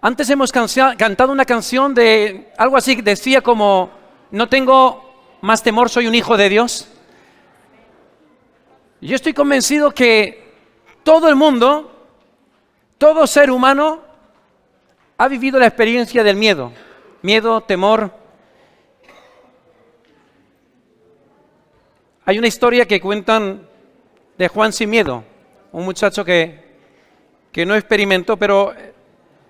Antes hemos cantado una canción de algo así, decía como, no tengo más temor, soy un hijo de Dios. Yo estoy convencido que todo el mundo, todo ser humano, ha vivido la experiencia del miedo. Miedo, temor. Hay una historia que cuentan de Juan sin miedo, un muchacho que no experimentó, pero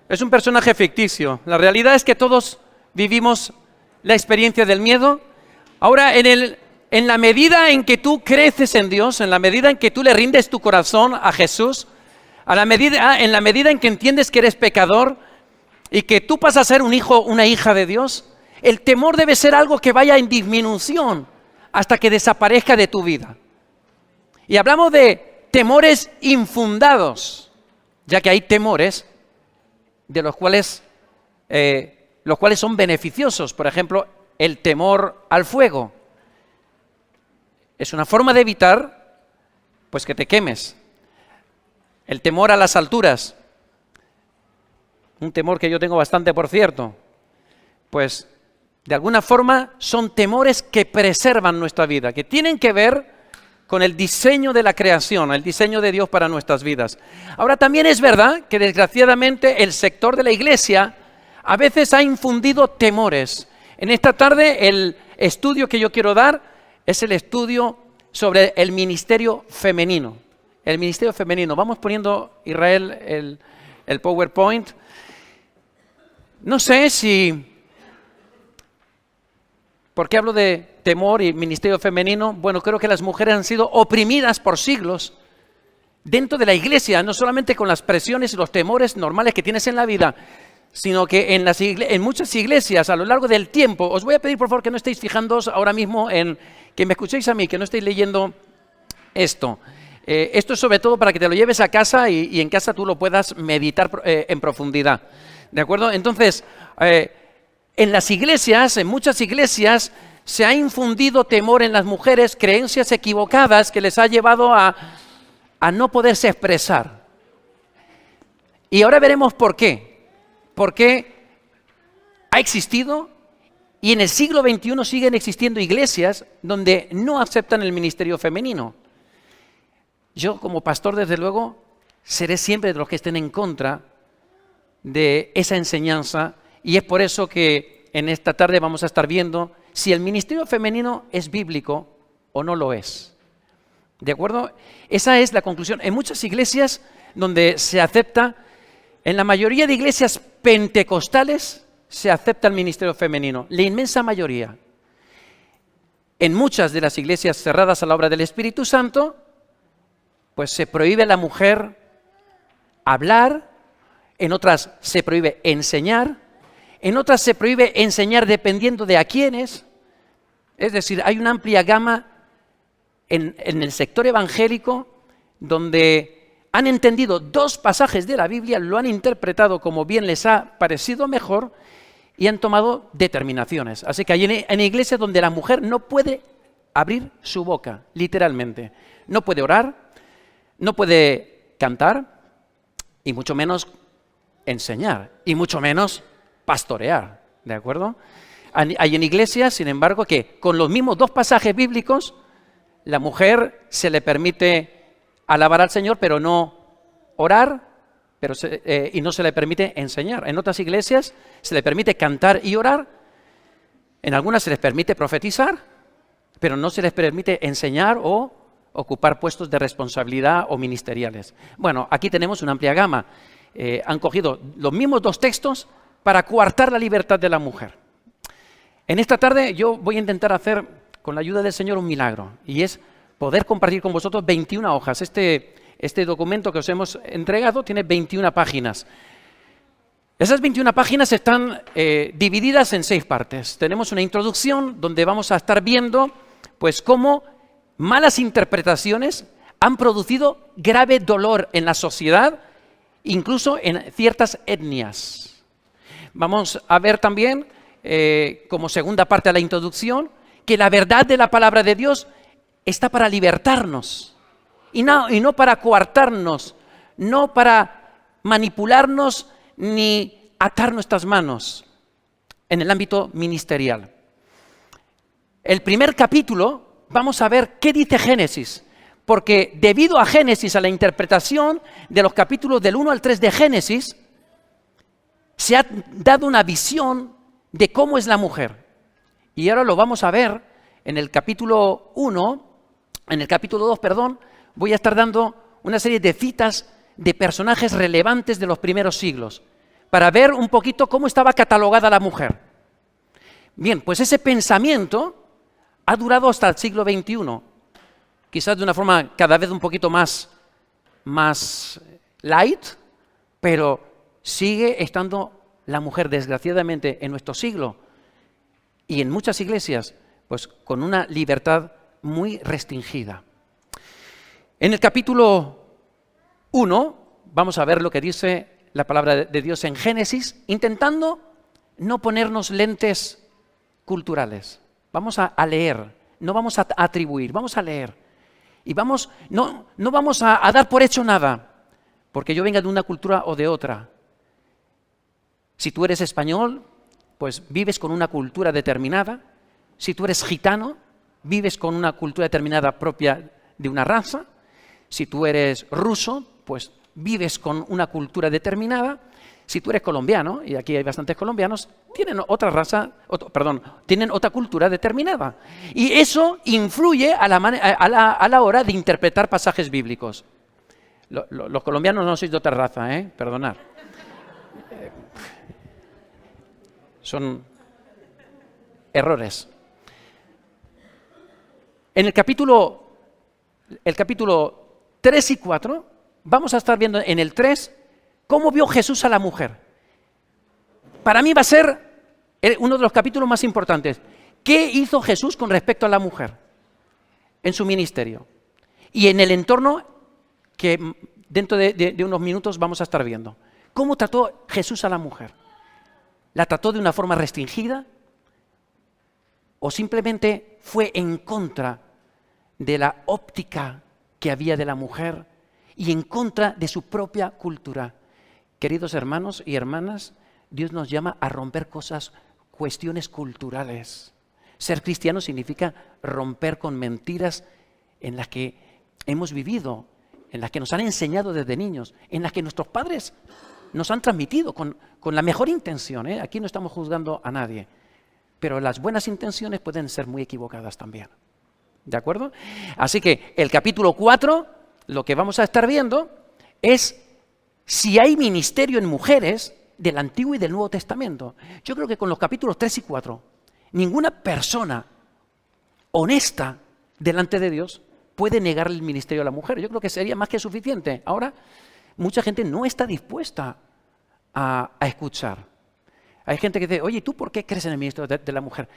es un personaje ficticio. La realidad es que todos vivimos la experiencia del miedo. Ahora, en la medida en que tú creces en Dios, en la medida en que tú le rindes tu corazón a Jesús, en la medida en que entiendes que eres pecador y que tú pasas a ser un hijo, una hija de Dios, el temor debe ser algo que vaya en disminución hasta que desaparezca de tu vida. Y hablamos de temores infundados, ya que hay temores de los cuales son beneficiosos. Por ejemplo, el temor al fuego. Es una forma de evitar, pues, que te quemes. El temor a las alturas. Un temor que yo tengo bastante, por cierto. Pues, de alguna forma, son temores que preservan nuestra vida, que tienen que ver con el diseño de la creación, el diseño de Dios para nuestras vidas. Ahora, también es verdad que desgraciadamente el sector de la iglesia a veces ha infundido temores. En esta tarde el estudio que yo quiero dar es el estudio sobre el ministerio femenino. El ministerio femenino. Vamos poniendo, Israel, el PowerPoint. No sé si... ¿Por qué hablo de temor y ministerio femenino? Bueno, creo que las mujeres han sido oprimidas por siglos dentro de la iglesia, no solamente con las presiones y los temores normales que tienes en la vida, sino que en muchas iglesias a lo largo del tiempo. Os voy a pedir por favor que no estéis fijándoos ahora mismo que me escuchéis a mí, que no estéis leyendo esto. Esto es sobre todo para que te lo lleves a casa y en casa tú lo puedas meditar en profundidad. ¿De acuerdo? Entonces, en las iglesias, en muchas iglesias, se ha infundido temor en las mujeres, creencias equivocadas que les ha llevado a no poderse expresar. Y ahora veremos por qué. Porque ha existido y en el siglo XXI siguen existiendo iglesias donde no aceptan el ministerio femenino. Yo, como pastor, desde luego, seré siempre de los que estén en contra de esa enseñanza, y es por eso que en esta tarde vamos a estar viendo si el ministerio femenino es bíblico o no lo es. ¿De acuerdo? Esa es la conclusión. En muchas iglesias donde se acepta, en la mayoría de iglesias pentecostales, se acepta el ministerio femenino, la inmensa mayoría. En muchas de las iglesias cerradas a la obra del Espíritu Santo, pues se prohíbe a la mujer hablar, en otras se prohíbe enseñar, en otras se prohíbe enseñar dependiendo de a quiénes. Es decir, hay una amplia gama en el sector evangélico donde han entendido dos pasajes de la Biblia, lo han interpretado como bien les ha parecido mejor y han tomado determinaciones. Así que hay en iglesias donde la mujer no puede abrir su boca, literalmente. No puede orar, no puede cantar y mucho menos enseñar y mucho menos pastorear, ¿de acuerdo? Hay en iglesias, sin embargo, que con los mismos dos pasajes bíblicos, la mujer se le permite alabar al Señor, pero no orar, y no se le permite enseñar. En otras iglesias se le permite cantar y orar, en algunas se les permite profetizar, pero no se les permite enseñar o ocupar puestos de responsabilidad o ministeriales. Bueno, aquí tenemos una amplia gama. Han cogido los mismos dos textos para coartar la libertad de la mujer. En esta tarde yo voy a intentar hacer, con la ayuda del Señor, un milagro, y es poder compartir con vosotros 21 hojas. Este documento que os hemos entregado tiene 21 páginas. Esas 21 páginas están divididas en 6 partes. Tenemos una introducción donde vamos a estar viendo pues cómo malas interpretaciones han producido grave dolor en la sociedad, incluso en ciertas etnias. Vamos a ver también, como segunda parte de la introducción, que la verdad de la palabra de Dios está para libertarnos y no para coartarnos, no para manipularnos ni atar nuestras manos en el ámbito ministerial. El primer capítulo, vamos a ver qué dice Génesis, porque debido a Génesis, a la interpretación de los capítulos del 1 al 3 de Génesis, se ha dado una visión de cómo es la mujer. Y ahora lo vamos a ver en el capítulo 1, en el capítulo 2, perdón, voy a estar dando una serie de citas de personajes relevantes de los primeros siglos, para ver un poquito cómo estaba catalogada la mujer. Bien, pues ese pensamiento ha durado hasta el siglo XXI, quizás de una forma cada vez un poquito más light, pero sigue estando la mujer, desgraciadamente, en nuestro siglo y en muchas iglesias, pues con una libertad muy restringida. En el capítulo 1 vamos a ver lo que dice la palabra de Dios en Génesis, intentando no ponernos lentes culturales. Vamos a leer, no vamos a atribuir, vamos a leer. Y no vamos a dar por hecho nada, porque yo venga de una cultura o de otra. Si tú eres español, pues vives con una cultura determinada. Si tú eres gitano, vives con una cultura determinada propia de una raza. Si tú eres ruso, pues vives con una cultura determinada. Si tú eres colombiano, y aquí hay bastantes colombianos, tienen otra raza, tienen otra cultura determinada. Y eso influye a la hora de interpretar pasajes bíblicos. Los colombianos no sois de otra raza, perdonad. Son errores. En el capítulo 3 y 4, vamos a estar viendo en el 3 cómo vio Jesús a la mujer. Para mí va a ser uno de los capítulos más importantes. ¿Qué hizo Jesús con respecto a la mujer en su ministerio? Y en el entorno que dentro de unos minutos vamos a estar viendo. ¿Cómo trató Jesús a la mujer? ¿La trató de una forma restringida? ¿O simplemente fue en contra de la óptica que había de la mujer y en contra de su propia cultura? Queridos hermanos y hermanas, Dios nos llama a romper cuestiones culturales. Ser cristiano significa romper con mentiras en las que hemos vivido, en las que nos han enseñado desde niños, en las que nuestros padres nos han transmitido con la mejor intención. Aquí no estamos juzgando a nadie, pero las buenas intenciones pueden ser muy equivocadas también. ¿De acuerdo? Así que el capítulo 4, lo que vamos a estar viendo es si hay ministerio en mujeres del Antiguo y del Nuevo Testamento. Yo creo que con los capítulos 3 y 4, ninguna persona honesta delante de Dios puede negar el ministerio a la mujer. Yo creo que sería más que suficiente. Ahora, mucha gente no está dispuesta a escuchar. Hay gente que dice, oye, ¿tú por qué crees en el ministerio de la mujer?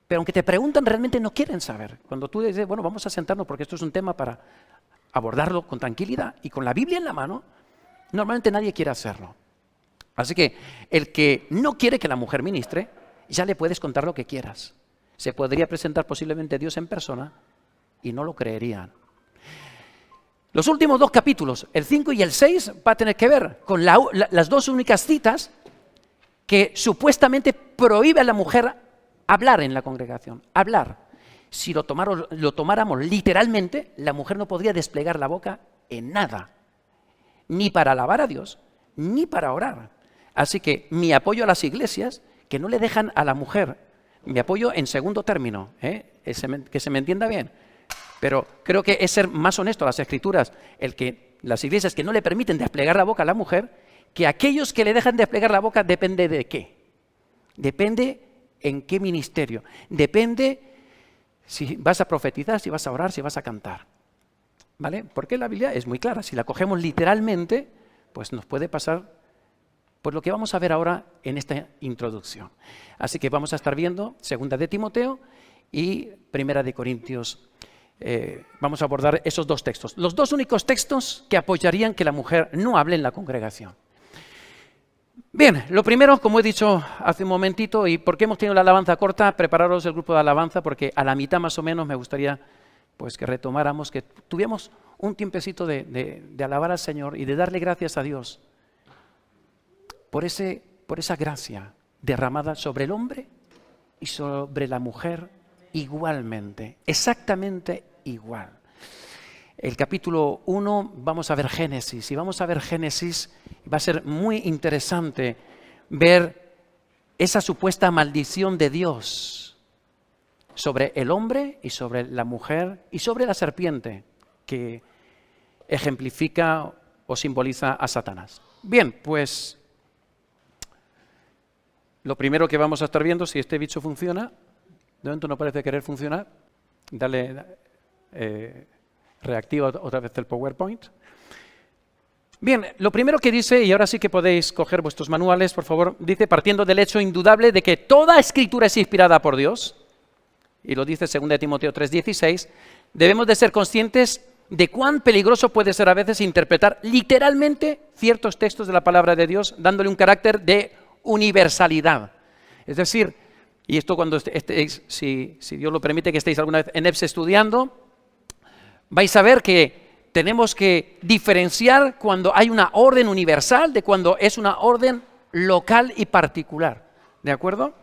Pero aunque te preguntan, realmente no quieren saber. Cuando tú dices, bueno, vamos a sentarnos porque esto es un tema para abordarlo con tranquilidad y con la Biblia en la mano, normalmente nadie quiere hacerlo. Así que el que no quiere que la mujer ministre, ya le puedes contar lo que quieras. Se podría presentar posiblemente Dios en persona y no lo creerían. Los últimos 2 capítulos, el 5 y el 6, va a tener que ver con las 2 únicas citas que supuestamente prohíbe a la mujer hablar en la congregación. Hablar. Si lo tomáramos literalmente, la mujer no podría desplegar la boca en nada. Ni para alabar a Dios, ni para orar. Así que mi apoyo a las iglesias, que no le dejan a la mujer, mi apoyo en segundo término, que se me entienda bien. Pero creo que es ser más honesto a las Escrituras, las iglesias que no le permiten desplegar la boca a la mujer, que aquellos que le dejan desplegar la boca depende de qué. Depende en qué ministerio. Depende si vas a profetizar, si vas a orar, si vas a cantar. ¿Vale? Porque la Biblia es muy clara. Si la cogemos literalmente, pues nos puede pasar pues lo que vamos a ver ahora en esta introducción. Así que vamos a estar viendo 2 de Timoteo y 1 de Corintios. Vamos a abordar esos 2 textos. Los 2 únicos textos que apoyarían que la mujer no hable en la congregación. Bien, lo primero, como he dicho hace un momentito, y porque hemos tenido la alabanza corta, prepararos el grupo de alabanza, porque a la mitad más o menos me gustaría pues que retomáramos, que tuviéramos un tiempecito de alabar al Señor y de darle gracias a Dios por ese por esa gracia derramada sobre el hombre y sobre la mujer igualmente, exactamente igual. El capítulo 1 vamos a ver Génesis, y vamos a ver Génesis, va a ser muy interesante ver esa supuesta maldición de Dios sobre el hombre y sobre la mujer y sobre la serpiente que ejemplifica o simboliza a Satanás. Bien, pues lo primero que vamos a estar viendo, si este bicho funciona, de momento no parece querer funcionar, dale, reactiva otra vez el PowerPoint. Bien, lo primero que dice, y ahora sí que podéis coger vuestros manuales, por favor, dice, partiendo del hecho indudable de que toda escritura es inspirada por Dios, y lo dice 2 Timoteo 3:16, debemos de ser conscientes de cuán peligroso puede ser a veces interpretar literalmente ciertos textos de la palabra de Dios, dándole un carácter de universalidad. Es decir, y esto cuando estéis, si Dios lo permite que estéis alguna vez en EBS estudiando, vais a ver que tenemos que diferenciar cuando hay una orden universal de cuando es una orden local y particular. ¿De acuerdo?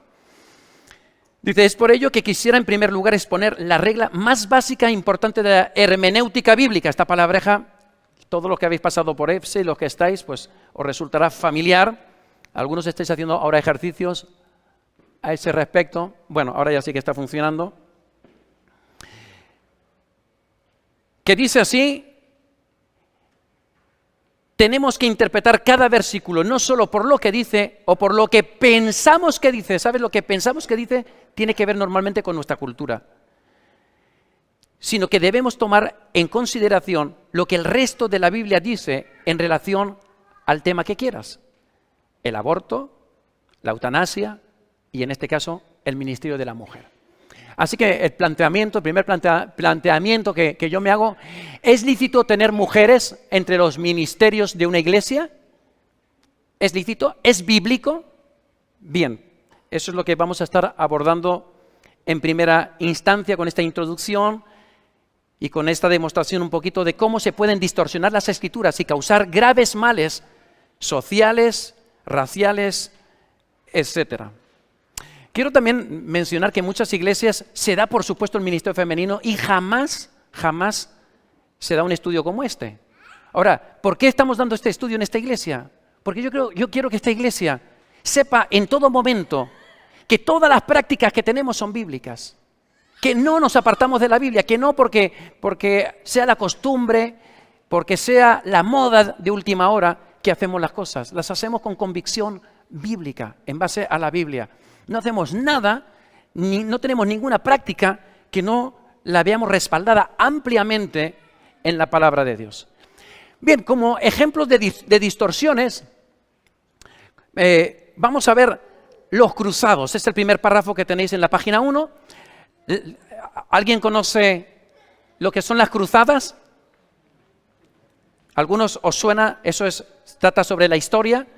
Dice, es por ello que quisiera en primer lugar exponer la regla más básica e importante de la hermenéutica bíblica. Esta palabreja, todos los que habéis pasado por EBSE y los que estáis, pues os resultará familiar. Algunos estáis haciendo ahora ejercicios a ese respecto. Bueno, ahora ya sí que está funcionando. Que dice así, tenemos que interpretar cada versículo, no solo por lo que dice o por lo que pensamos que dice. ¿Sabes? Lo que pensamos que dice tiene que ver normalmente con nuestra cultura. Sino que debemos tomar en consideración lo que el resto de la Biblia dice en relación al tema que quieras. El aborto, la eutanasia y en este caso el ministerio de la mujer. Así que el primer planteamiento que yo me hago, ¿es lícito tener mujeres entre los ministerios de una iglesia? ¿Es lícito? ¿Es bíblico? Bien, eso es lo que vamos a estar abordando en primera instancia con esta introducción y con esta demostración un poquito de cómo se pueden distorsionar las escrituras y causar graves males sociales, raciales, etcétera. Quiero también mencionar que en muchas iglesias se da por supuesto el ministerio femenino y jamás se da un estudio como este. Ahora, ¿por qué estamos dando este estudio en esta iglesia? Porque yo quiero que esta iglesia sepa en todo momento que todas las prácticas que tenemos son bíblicas, que no nos apartamos de la Biblia, que no porque sea la costumbre, porque sea la moda de última hora que hacemos las cosas. Las hacemos con convicción bíblica, en base a la Biblia. No hacemos nada, no tenemos ninguna práctica que no la veamos respaldada ampliamente en la palabra de Dios. Bien, como ejemplos de distorsiones, vamos a ver los cruzados. Es el primer párrafo que tenéis en la página 1. ¿Alguien conoce lo que son las cruzadas? ¿Algunos os suena? Eso trata sobre la historia.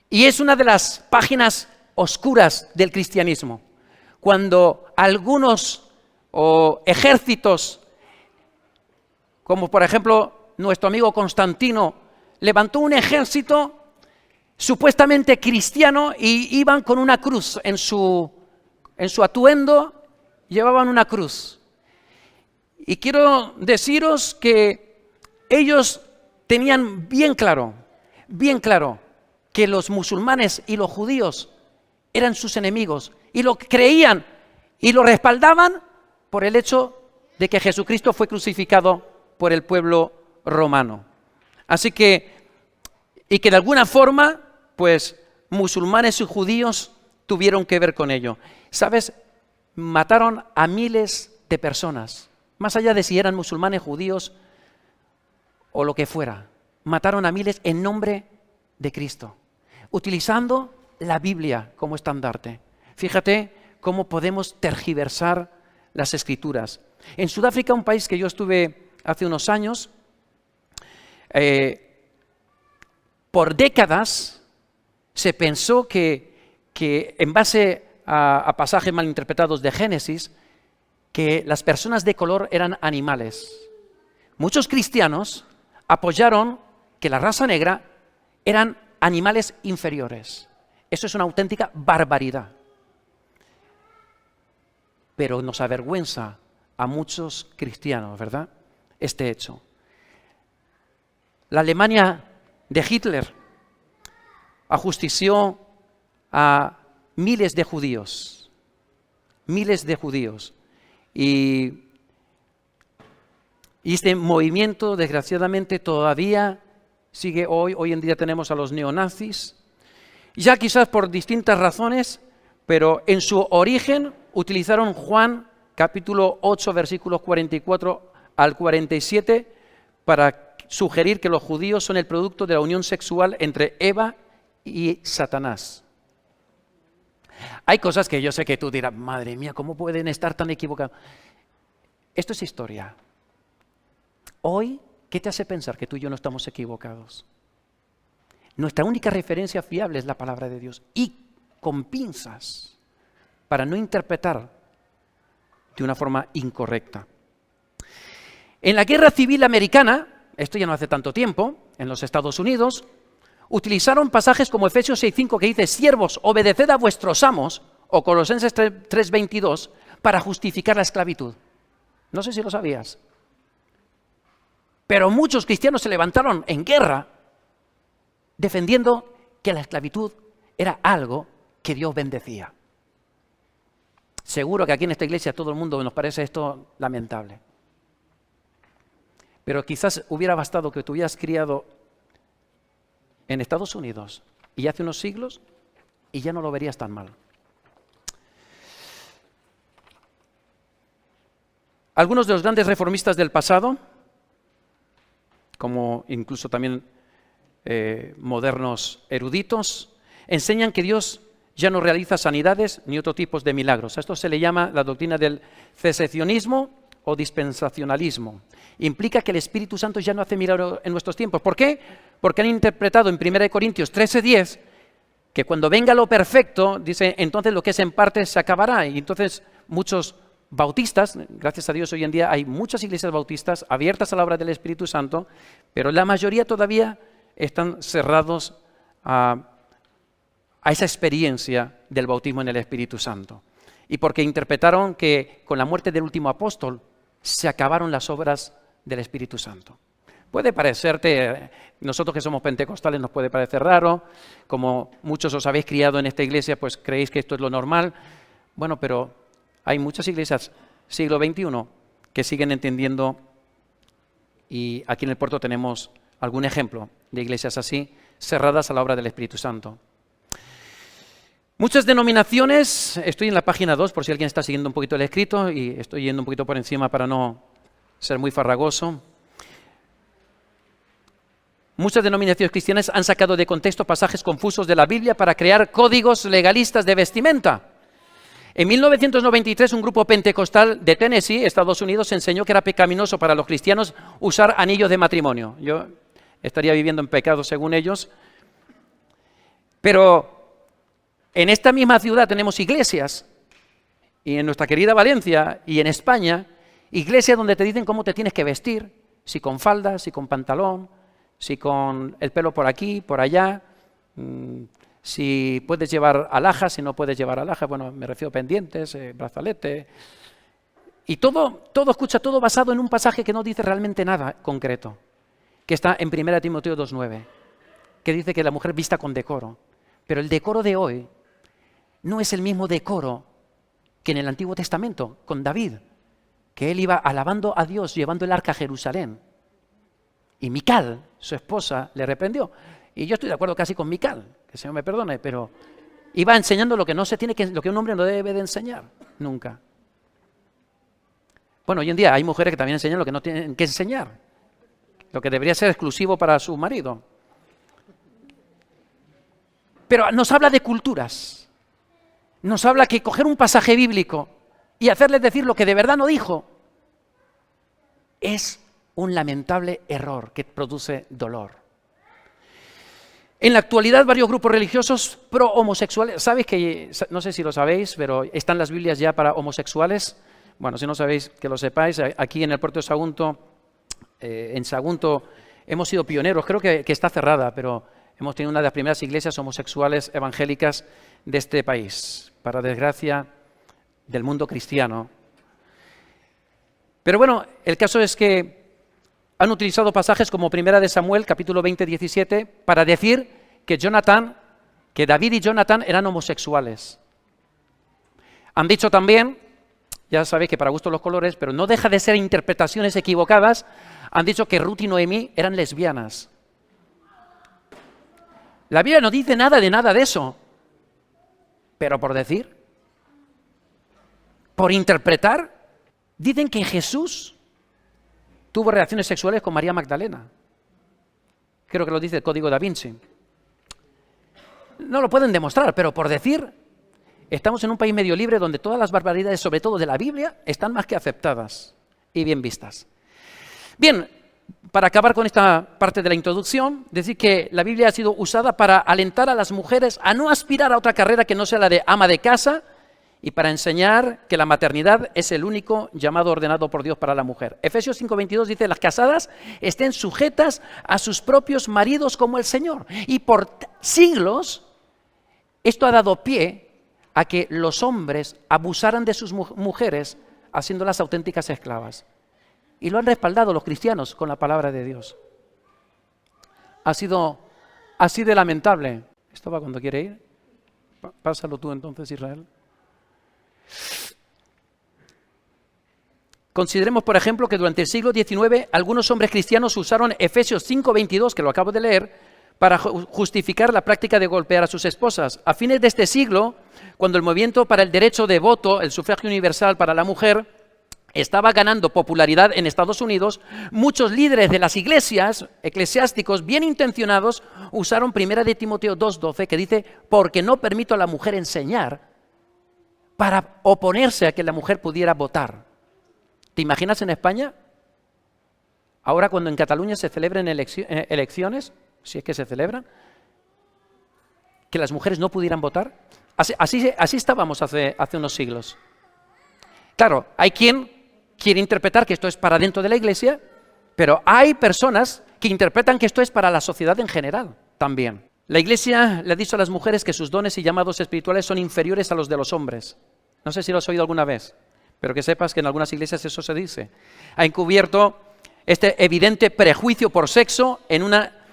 Y es una de las páginas oscuras del cristianismo, cuando algunos ejércitos, como por ejemplo nuestro amigo Constantino, levantó un ejército supuestamente cristiano y iban con una cruz en su atuendo, llevaban una cruz. Y quiero deciros que ellos tenían bien claro que los musulmanes y los judíos eran sus enemigos y lo creían y lo respaldaban por el hecho de que Jesucristo fue crucificado por el pueblo romano. Así que, y que de alguna forma, pues, musulmanes y judíos tuvieron que ver con ello. ¿Sabes? Mataron a miles de personas, más allá de si eran musulmanes, judíos o lo que fuera. Mataron a miles en nombre de Cristo, utilizando la Biblia como estandarte. Fíjate cómo podemos tergiversar las escrituras. En Sudáfrica, un país que yo estuve hace unos años, por décadas se pensó que en base a pasajes malinterpretados de Génesis, que las personas de color eran animales. Muchos cristianos apoyaron que la raza negra eran animales inferiores. Eso es una auténtica barbaridad. Pero nos avergüenza a muchos cristianos, ¿verdad?, este hecho. La Alemania de Hitler ajustició a miles de judíos. Y este movimiento, desgraciadamente, todavía sigue hoy. Hoy en día tenemos a los neonazis, ya quizás por distintas razones, pero en su origen utilizaron Juan capítulo 8, versículos 44 al 47, para sugerir que los judíos son el producto de la unión sexual entre Eva y Satanás. Hay cosas que yo sé que tú dirás, madre mía, ¿cómo pueden estar tan equivocados? Esto es historia. Hoy, ¿qué te hace pensar que tú y yo no estamos equivocados? Nuestra única referencia fiable es la palabra de Dios, y con pinzas, para no interpretar de una forma incorrecta. En la Guerra Civil Americana, esto ya no hace tanto tiempo, en los Estados Unidos, utilizaron pasajes como Efesios 6:5, que dice: siervos, obedeced a vuestros amos, o Colosenses 3:22, para justificar la esclavitud. No sé si lo sabías. Pero muchos cristianos se levantaron en guerra defendiendo que la esclavitud era algo que Dios bendecía. Seguro que aquí en esta iglesia a todo el mundo nos parece esto lamentable. Pero quizás hubiera bastado que te hubieras criado en Estados Unidos y hace unos siglos y ya no lo verías tan mal. Algunos de los grandes reformistas del pasado, como incluso también modernos eruditos, enseñan que Dios ya no realiza sanidades ni otro tipo de milagros. A esto se le llama la doctrina del cesacionismo o dispensacionalismo. Implica que el Espíritu Santo ya no hace milagros en nuestros tiempos. ¿Por qué? Porque han interpretado en 1 Corintios 13:10 que cuando venga lo perfecto, dice, entonces lo que es en parte se acabará. Y entonces muchos bautistas, gracias a Dios hoy en día hay muchas iglesias bautistas abiertas a la obra del Espíritu Santo, pero la mayoría todavía están cerrados a esa experiencia del bautismo en el Espíritu Santo. Y porque interpretaron que con la muerte del último apóstol se acabaron las obras del Espíritu Santo. Puede parecerte, nosotros que somos pentecostales nos puede parecer raro, como muchos os habéis criado en esta iglesia, pues creéis que esto es lo normal. Bueno, pero hay muchas iglesias siglo XXI que siguen entendiendo, y aquí en el puerto tenemos algún ejemplo de iglesias así, cerradas a la obra del Espíritu Santo. Muchas denominaciones, estoy en la página 2 por si alguien está siguiendo un poquito el escrito, y estoy yendo un poquito por encima para no ser muy farragoso. Muchas denominaciones cristianas han sacado de contexto pasajes confusos de la Biblia para crear códigos legalistas de vestimenta. En 1993, un grupo pentecostal de Tennessee, Estados Unidos, enseñó que era pecaminoso para los cristianos usar anillos de matrimonio. Yo estaría viviendo en pecado según ellos. Pero en esta misma ciudad tenemos iglesias, y en nuestra querida Valencia y en España, iglesias donde te dicen cómo te tienes que vestir, si con falda, si con pantalón, si con el pelo por aquí, por allá, si puedes llevar alhajas, si no puedes llevar alhajas, bueno, me refiero a pendientes, brazalete, y todo basado en un pasaje que no dice realmente nada concreto, que está en 1 Timoteo 2:9, que dice que la mujer vista con decoro. Pero el decoro de hoy no es el mismo decoro que en el Antiguo Testamento, con David, que él iba alabando a Dios llevando el arca a Jerusalén. Y Mical, su esposa, le reprendió. Y yo estoy de acuerdo casi con Mical, que el Señor me perdone, pero iba enseñando lo que lo que un hombre no debe de enseñar, nunca. Bueno, hoy en día hay mujeres que también enseñan lo que no tienen que enseñar, lo que debería ser exclusivo para su marido. Pero nos habla de culturas, nos habla que coger un pasaje bíblico y hacerles decir lo que de verdad no dijo es un lamentable error que produce dolor. En la actualidad, varios grupos religiosos pro-homosexuales, ¿sabéis que, no sé si lo sabéis, pero están las Biblias ya para homosexuales? Bueno, si no sabéis, que lo sepáis, aquí en el puerto de Sagunto, en Sagunto hemos sido pioneros, creo que está cerrada, pero Hemos tenido una de las primeras iglesias homosexuales evangélicas de este país, para desgracia del mundo cristiano. Pero bueno, el caso es que han utilizado pasajes como 1 de Samuel, capítulo 20, 17, para decir que David y Jonatán eran homosexuales. Han dicho también, ya sabéis que para gusto los colores, pero no deja de ser interpretaciones equivocadas, han dicho que Ruth y Noemí eran lesbianas. La Biblia no dice nada de eso, pero por decir, por interpretar, dicen que Jesús tuvo relaciones sexuales con María Magdalena. Creo que lo dice el Código Da Vinci. No lo pueden demostrar, pero por decir, estamos en un país medio libre donde todas las barbaridades, sobre todo de la Biblia, están más que aceptadas y bien vistas. Bien, para acabar con esta parte de la introducción, decir que la Biblia ha sido usada para alentar a las mujeres a no aspirar a otra carrera que no sea la de ama de casa y para enseñar que la maternidad es el único llamado ordenado por Dios para la mujer. Efesios 5:22 dice, las casadas estén sujetas a sus propios maridos como el Señor. Y por siglos, esto ha dado pie a que los hombres abusaran de sus mujeres haciéndolas auténticas esclavas. Y lo han respaldado los cristianos con la palabra de Dios. Ha sido así de lamentable. ¿Esto va cuando quiere ir? Pásalo tú entonces, Israel. Consideremos, por ejemplo, que durante el siglo XIX algunos hombres cristianos usaron Efesios 5:22, que lo acabo de leer, para justificar la práctica de golpear a sus esposas. A fines de este siglo, cuando el movimiento para el derecho de voto, el sufragio universal para la mujer, estaba ganando popularidad en Estados Unidos, muchos líderes de las iglesias, eclesiásticos bien intencionados, usaron 1 de Timoteo 2:12, que dice, porque no permito a la mujer enseñar, para oponerse a que la mujer pudiera votar. ¿Te imaginas en España? Ahora cuando en Cataluña se celebren elecciones, si es que se celebran, que las mujeres no pudieran votar. Así estábamos hace unos siglos. Claro, hay quien quiere interpretar que esto es para dentro de la iglesia, pero hay personas que interpretan que esto es para la sociedad en general también. La iglesia le ha dicho a las mujeres que sus dones y llamados espirituales son inferiores a los de los hombres. No sé si lo has oído alguna vez, pero que sepas que en algunas iglesias eso se dice. Ha encubierto este evidente prejuicio por sexo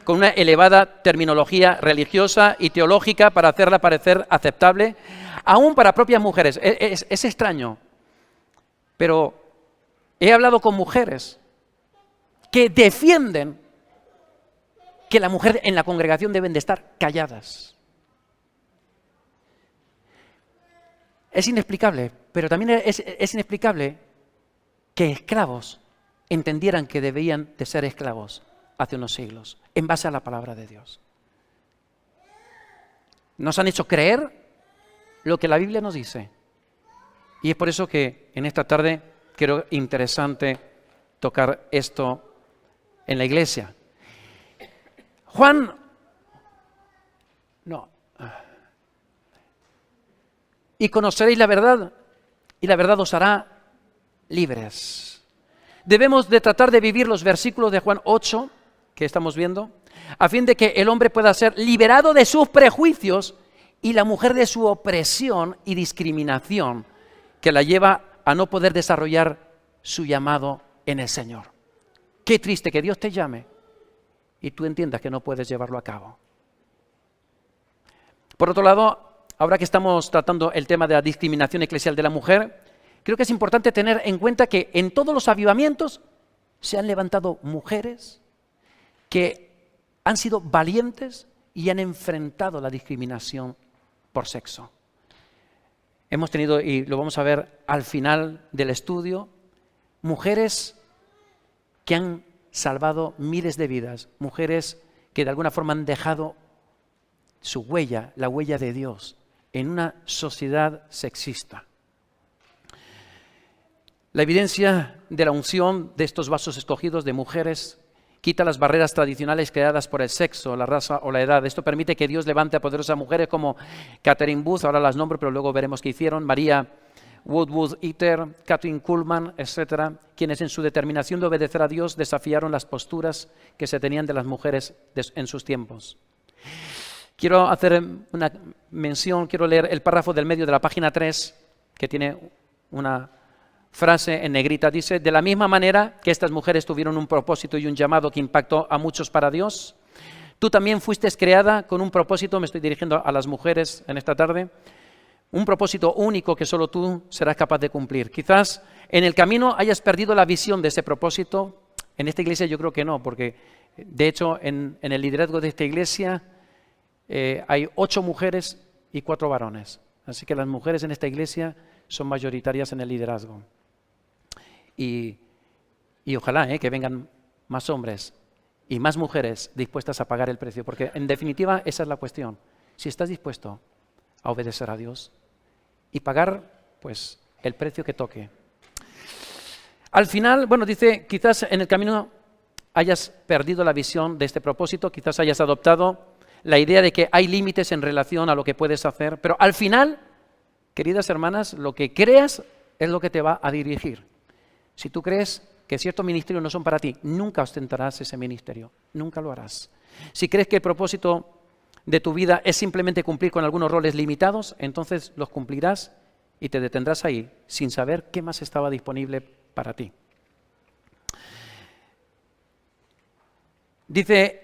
con una elevada terminología religiosa y teológica para hacerla parecer aceptable, aún para propias mujeres. Es extraño, pero he hablado con mujeres que defienden que la mujer en la congregación deben de estar calladas. Es inexplicable, pero también es inexplicable que esclavos entendieran que debían de ser esclavos hace unos siglos, en base a la palabra de Dios. Nos han hecho creer lo que la Biblia nos dice. Y es por eso que en esta tarde creo interesante tocar esto en la iglesia. Y conoceréis la verdad, y la verdad os hará libres. Debemos de tratar de vivir los versículos de Juan 8, que estamos viendo, a fin de que el hombre pueda ser liberado de sus prejuicios y la mujer de su opresión y discriminación, que la lleva a no poder desarrollar su llamado en el Señor. Qué triste que Dios te llame y tú entiendas que no puedes llevarlo a cabo. Por otro lado, ahora que estamos tratando el tema de la discriminación eclesial de la mujer, creo que es importante tener en cuenta que en todos los avivamientos se han levantado mujeres que han sido valientes y han enfrentado la discriminación por sexo. Hemos tenido, y lo vamos a ver al final del estudio, mujeres que han salvado miles de vidas, mujeres que de alguna forma han dejado su huella, la huella de Dios, en una sociedad sexista. La evidencia de la unción de estos vasos escogidos de mujeres quita las barreras tradicionales creadas por el sexo, la raza o la edad. Esto permite que Dios levante a poderosas mujeres como Catherine Booth, ahora las nombro, pero luego veremos qué hicieron, María Woodworth Eater, Kathryn Kuhlman, etcétera, quienes en su determinación de obedecer a Dios desafiaron las posturas que se tenían de las mujeres en sus tiempos. Quiero hacer una mención, quiero leer el párrafo del medio de la página 3, que tiene una frase en negrita. Dice: de la misma manera que estas mujeres tuvieron un propósito y un llamado que impactó a muchos para Dios, tú también fuiste creada con un propósito. Me estoy dirigiendo a las mujeres en esta tarde. Un propósito único que solo tú serás capaz de cumplir. Quizás en el camino hayas perdido la visión de ese propósito. En esta iglesia yo creo que no, porque de hecho en el liderazgo de esta iglesia hay 8 mujeres y 4 varones. Así que las mujeres en esta iglesia son mayoritarias en el liderazgo. Y ojalá que vengan más hombres y más mujeres dispuestas a pagar el precio, porque en definitiva esa es la cuestión. Si estás dispuesto a obedecer a Dios y pagar pues el precio que toque. Al final, bueno, dice, quizás en el camino hayas perdido la visión de este propósito, quizás hayas adoptado la idea de que hay límites en relación a lo que puedes hacer, pero al final, queridas hermanas, lo que creas es lo que te va a dirigir. Si tú crees que ciertos ministerios no son para ti, nunca ostentarás ese ministerio, nunca lo harás. Si crees que el propósito de tu vida es simplemente cumplir con algunos roles limitados, entonces los cumplirás y te detendrás ahí sin saber qué más estaba disponible para ti. Dice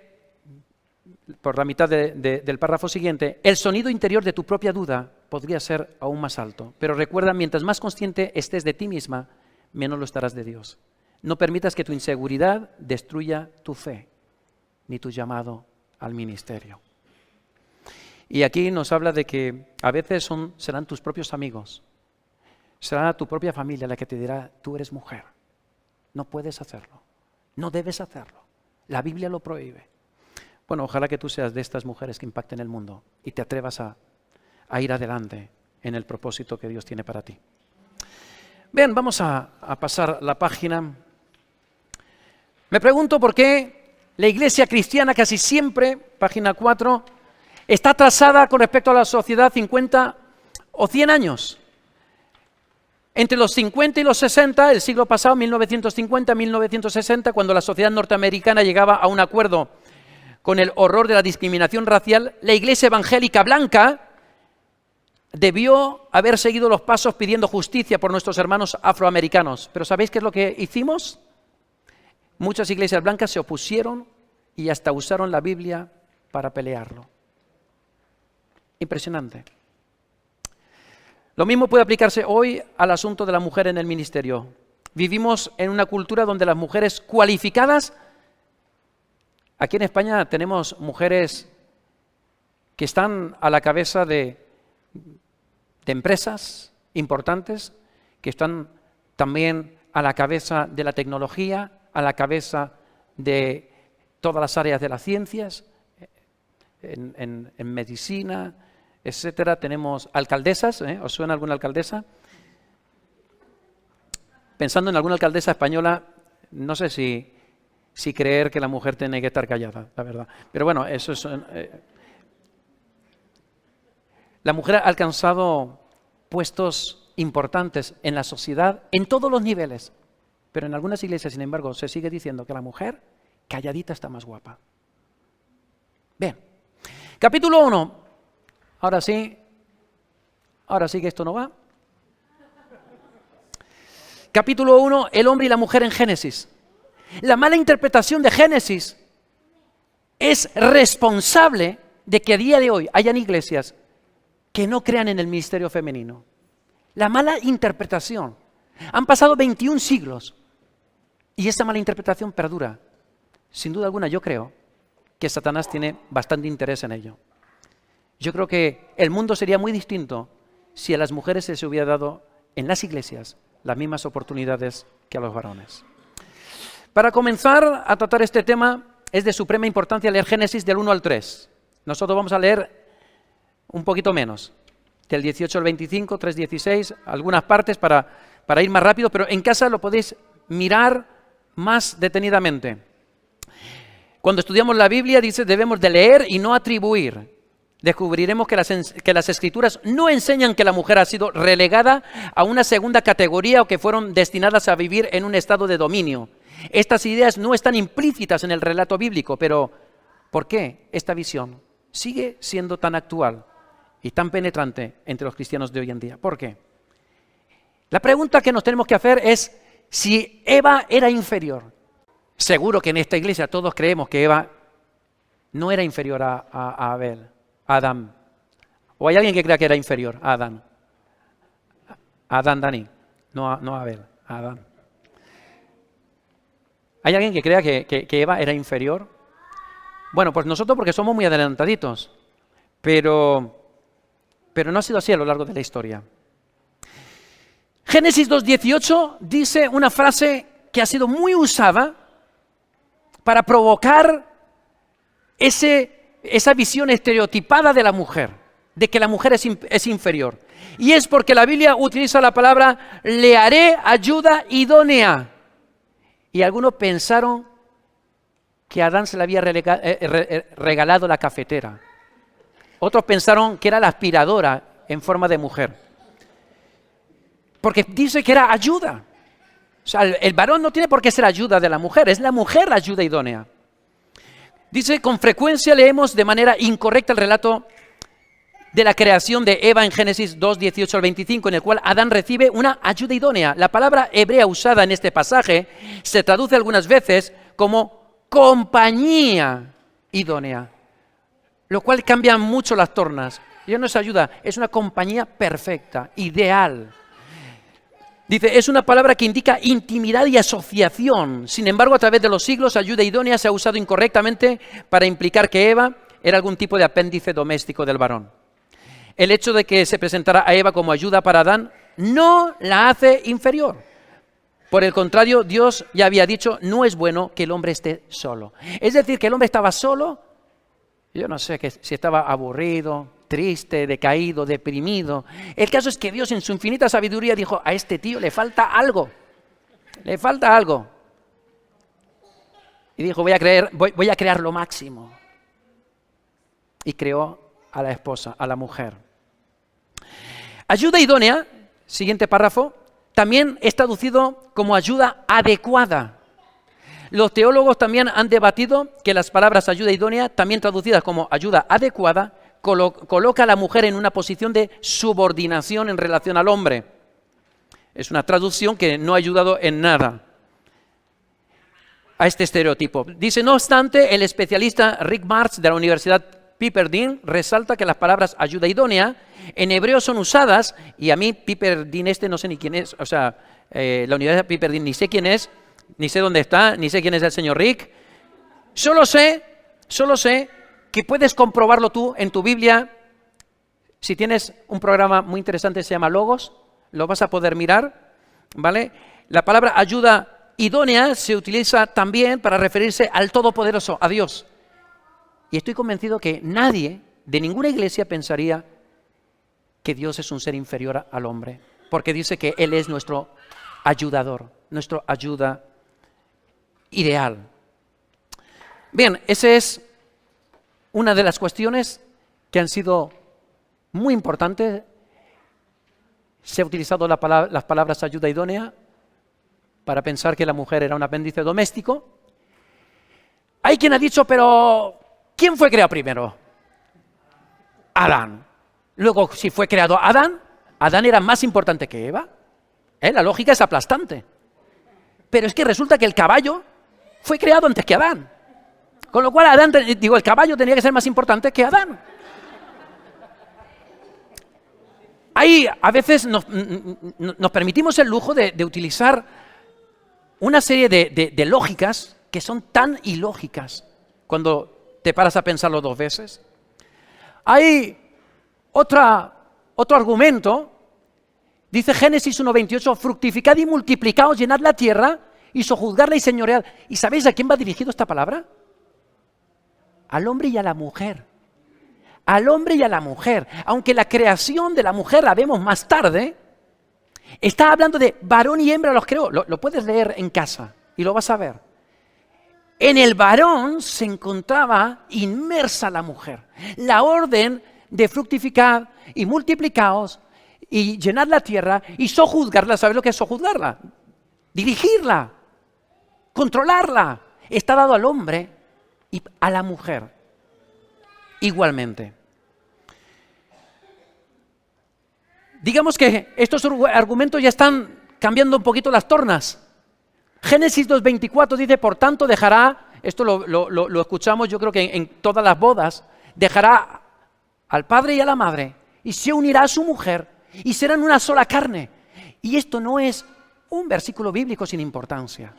por la mitad del párrafo siguiente: el sonido interior de tu propia duda podría ser aún más alto, pero recuerda, mientras más consciente estés de ti misma, menos lo estarás de Dios. No permitas que tu inseguridad destruya tu fe, ni tu llamado al ministerio. Y aquí nos habla de que a veces serán tus propios amigos, será tu propia familia la que te dirá: tú eres mujer, no puedes hacerlo, no debes hacerlo, la Biblia lo prohíbe. Bueno, ojalá que tú seas de estas mujeres que impacten el mundo y te atrevas a ir adelante en el propósito que Dios tiene para ti. Bien, vamos a pasar la página. Me pregunto por qué la iglesia cristiana casi siempre, página 4, está atrasada con respecto a la sociedad 50 o 100 años. Entre los 50 y los 60, el siglo pasado, 1950-1960, cuando la sociedad norteamericana llegaba a un acuerdo con el horror de la discriminación racial, la iglesia evangélica blanca debió haber seguido los pasos pidiendo justicia por nuestros hermanos afroamericanos. Pero ¿sabéis qué es lo que hicimos? Muchas iglesias blancas se opusieron y hasta usaron la Biblia para pelearlo. Impresionante. Lo mismo puede aplicarse hoy al asunto de la mujer en el ministerio. Vivimos en una cultura donde las mujeres cualificadas, aquí en España tenemos mujeres que están a la cabeza de empresas importantes, que están también a la cabeza de la tecnología, a la cabeza de todas las áreas de las ciencias, en medicina, etcétera. Tenemos alcaldesas, ¿os suena alguna alcaldesa? Pensando en alguna alcaldesa española, no sé si creer que la mujer tiene que estar callada, la verdad. Pero bueno, eso es... La mujer ha alcanzado puestos importantes en la sociedad, en todos los niveles. Pero en algunas iglesias, sin embargo, se sigue diciendo que la mujer calladita está más guapa. Bien, capítulo 1. Ahora sí que esto no va. Capítulo 1, el hombre y la mujer en Génesis. La mala interpretación de Génesis es responsable de que a día de hoy hayan iglesias que no crean en el ministerio femenino. La mala interpretación. Han pasado 21 siglos y esa mala interpretación perdura. Sin duda alguna, yo creo que Satanás tiene bastante interés en ello. Yo creo que el mundo sería muy distinto si a las mujeres se les hubiera dado en las iglesias las mismas oportunidades que a los varones. Para comenzar a tratar este tema, es de suprema importancia leer Génesis del 1 al 3. Nosotros vamos a leer un poquito menos, del 18 al 25, 3:16, algunas partes para ir más rápido, pero en casa lo podéis mirar más detenidamente. Cuando estudiamos la Biblia, dice, debemos de leer y no atribuir. Descubriremos que las Escrituras no enseñan que la mujer ha sido relegada a una segunda categoría o que fueron destinadas a vivir en un estado de dominio. Estas ideas no están implícitas en el relato bíblico, pero ¿por qué esta visión? sigue siendo tan actual y tan penetrante entre los cristianos de hoy en día. ¿Por qué? La pregunta que nos tenemos que hacer es si Eva era inferior. Seguro que en esta iglesia todos creemos que Eva no era inferior a Abel, a Adán. ¿O hay alguien que crea que era inferior a Adán? A Adán, Dani. No a Abel, a Adán. ¿Hay alguien que crea que Eva era inferior? Bueno, pues nosotros porque somos muy adelantaditos, pero no ha sido así a lo largo de la historia. Génesis 2:18 dice una frase que ha sido muy usada para provocar esa visión estereotipada de la mujer, de que la mujer es inferior. Y es porque la Biblia utiliza la palabra le haré ayuda idónea. Y algunos pensaron que a Adán se le había regalado la cafetera. Otros pensaron que era la aspiradora en forma de mujer. Porque dice que era ayuda. O sea, el varón no tiene por qué ser ayuda de la mujer, es la mujer la ayuda idónea. Dice, con frecuencia leemos de manera incorrecta el relato de la creación de Eva en Génesis 2:18 al 25, en el cual Adán recibe una ayuda idónea. La palabra hebrea usada en este pasaje se traduce algunas veces como compañía idónea, lo cual cambia mucho las tornas. Ya no es ayuda, es una compañía perfecta, ideal. Dice, es una palabra que indica intimidad y asociación. Sin embargo, a través de los siglos, ayuda idónea se ha usado incorrectamente para implicar que Eva era algún tipo de apéndice doméstico del varón. El hecho de que se presentara a Eva como ayuda para Adán no la hace inferior. Por el contrario, Dios ya había dicho, no es bueno que el hombre esté solo. Es decir, que el hombre estaba solo, yo no sé si estaba aburrido, triste, decaído, deprimido. El caso es que Dios en su infinita sabiduría dijo, a este tío le falta algo. Y dijo, voy a crear lo máximo. Y creó a la esposa, a la mujer. Ayuda idónea, siguiente párrafo, también es traducido como ayuda adecuada. Los teólogos también han debatido que las palabras ayuda idónea, también traducidas como ayuda adecuada, coloca a la mujer en una posición de subordinación en relación al hombre. Es una traducción que no ha ayudado en nada a este estereotipo. Dice, no obstante, el especialista Rick Marx de la Universidad Pepperdine resalta que las palabras ayuda idónea en hebreo son usadas, y a mí Pepperdine no sé ni quién es, o sea, la Universidad Pepperdine ni sé quién es, ni sé dónde está, ni sé quién es el señor Rick. Solo sé que puedes comprobarlo tú en tu Biblia. Si tienes un programa muy interesante, se llama Logos, lo vas a poder mirar, ¿vale? La palabra ayuda idónea se utiliza también para referirse al Todopoderoso, a Dios. Y estoy convencido que nadie de ninguna iglesia pensaría que Dios es un ser inferior al hombre, porque dice que Él es nuestro ayudador, nuestra ayuda ideal. Bien, esa es una de las cuestiones que han sido muy importantes. Se ha utilizado las palabras ayuda idónea para pensar que la mujer era un apéndice doméstico. Hay quien ha dicho, pero ¿quién fue creado primero? Adán. Luego, si fue creado Adán, Adán era más importante que Eva. La lógica es aplastante. Pero es que resulta que el caballo fue creado antes que Adán. Con lo cual, el caballo tenía que ser más importante que Adán. Ahí a veces nos permitimos el lujo de utilizar una serie de lógicas que son tan ilógicas cuando te paras a pensarlo dos veces. Hay otro argumento, dice Génesis 1:28, fructificad y multiplicaos, llenad la tierra y sojuzgarla y señoread. ¿Y sabéis a quién va dirigido esta palabra? Al hombre y a la mujer. Al hombre y a la mujer. Aunque la creación de la mujer la vemos más tarde, está hablando de varón y hembra los creó. Lo puedes leer en casa y lo vas a ver. En el varón se encontraba inmersa la mujer. La orden de fructificar y multiplicaos y llenar la tierra y sojuzgarla. ¿Sabes lo que es sojuzgarla? Dirigirla, controlarla. Está dado al hombre y a la mujer. igualmente. Digamos que estos argumentos ya están cambiando un poquito las tornas. Génesis 2:24 dice, por tanto dejará, esto lo escuchamos yo creo que en todas las bodas, dejará al padre y a la madre y se unirá a su mujer y serán una sola carne. Y esto no es un versículo bíblico sin importancia.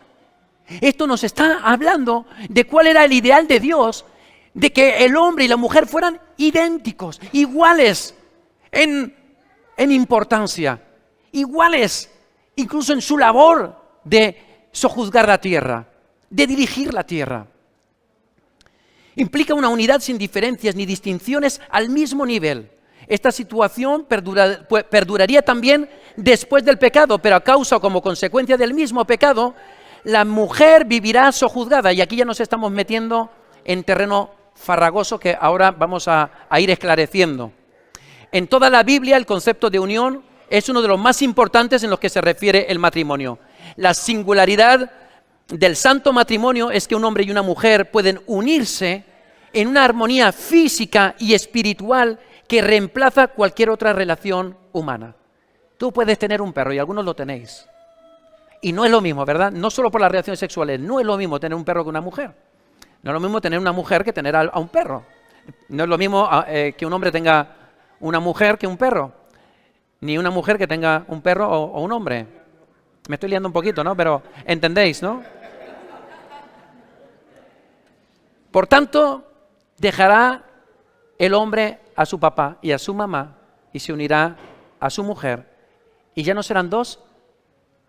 Esto nos está hablando de cuál era el ideal de Dios, de que el hombre y la mujer fueran idénticos, iguales en importancia, iguales incluso en su labor de sojuzgar la tierra, de dirigir la tierra. Implica una unidad sin diferencias ni distinciones al mismo nivel. Esta situación perduraría también después del pecado, pero a causa o como consecuencia del mismo pecado, la mujer vivirá sojuzgada. Y aquí ya nos estamos metiendo en terreno farragoso que ahora vamos a ir esclareciendo. En toda la Biblia el concepto de unión es uno de los más importantes en los que se refiere el matrimonio. La singularidad del santo matrimonio es que un hombre y una mujer pueden unirse en una armonía física y espiritual que reemplaza cualquier otra relación humana. Tú puedes tener un perro y algunos lo tenéis. Y no es lo mismo, ¿verdad? No solo por las relaciones sexuales, no es lo mismo tener un perro que una mujer. No es lo mismo tener una mujer que tener a un perro. No es lo mismo que un hombre tenga una mujer que un perro. Ni una mujer que tenga un perro o un hombre. Me estoy liando un poquito, ¿no? Pero entendéis, ¿no? Por tanto, dejará el hombre a su papá y a su mamá y se unirá a su mujer. Y ya no serán dos,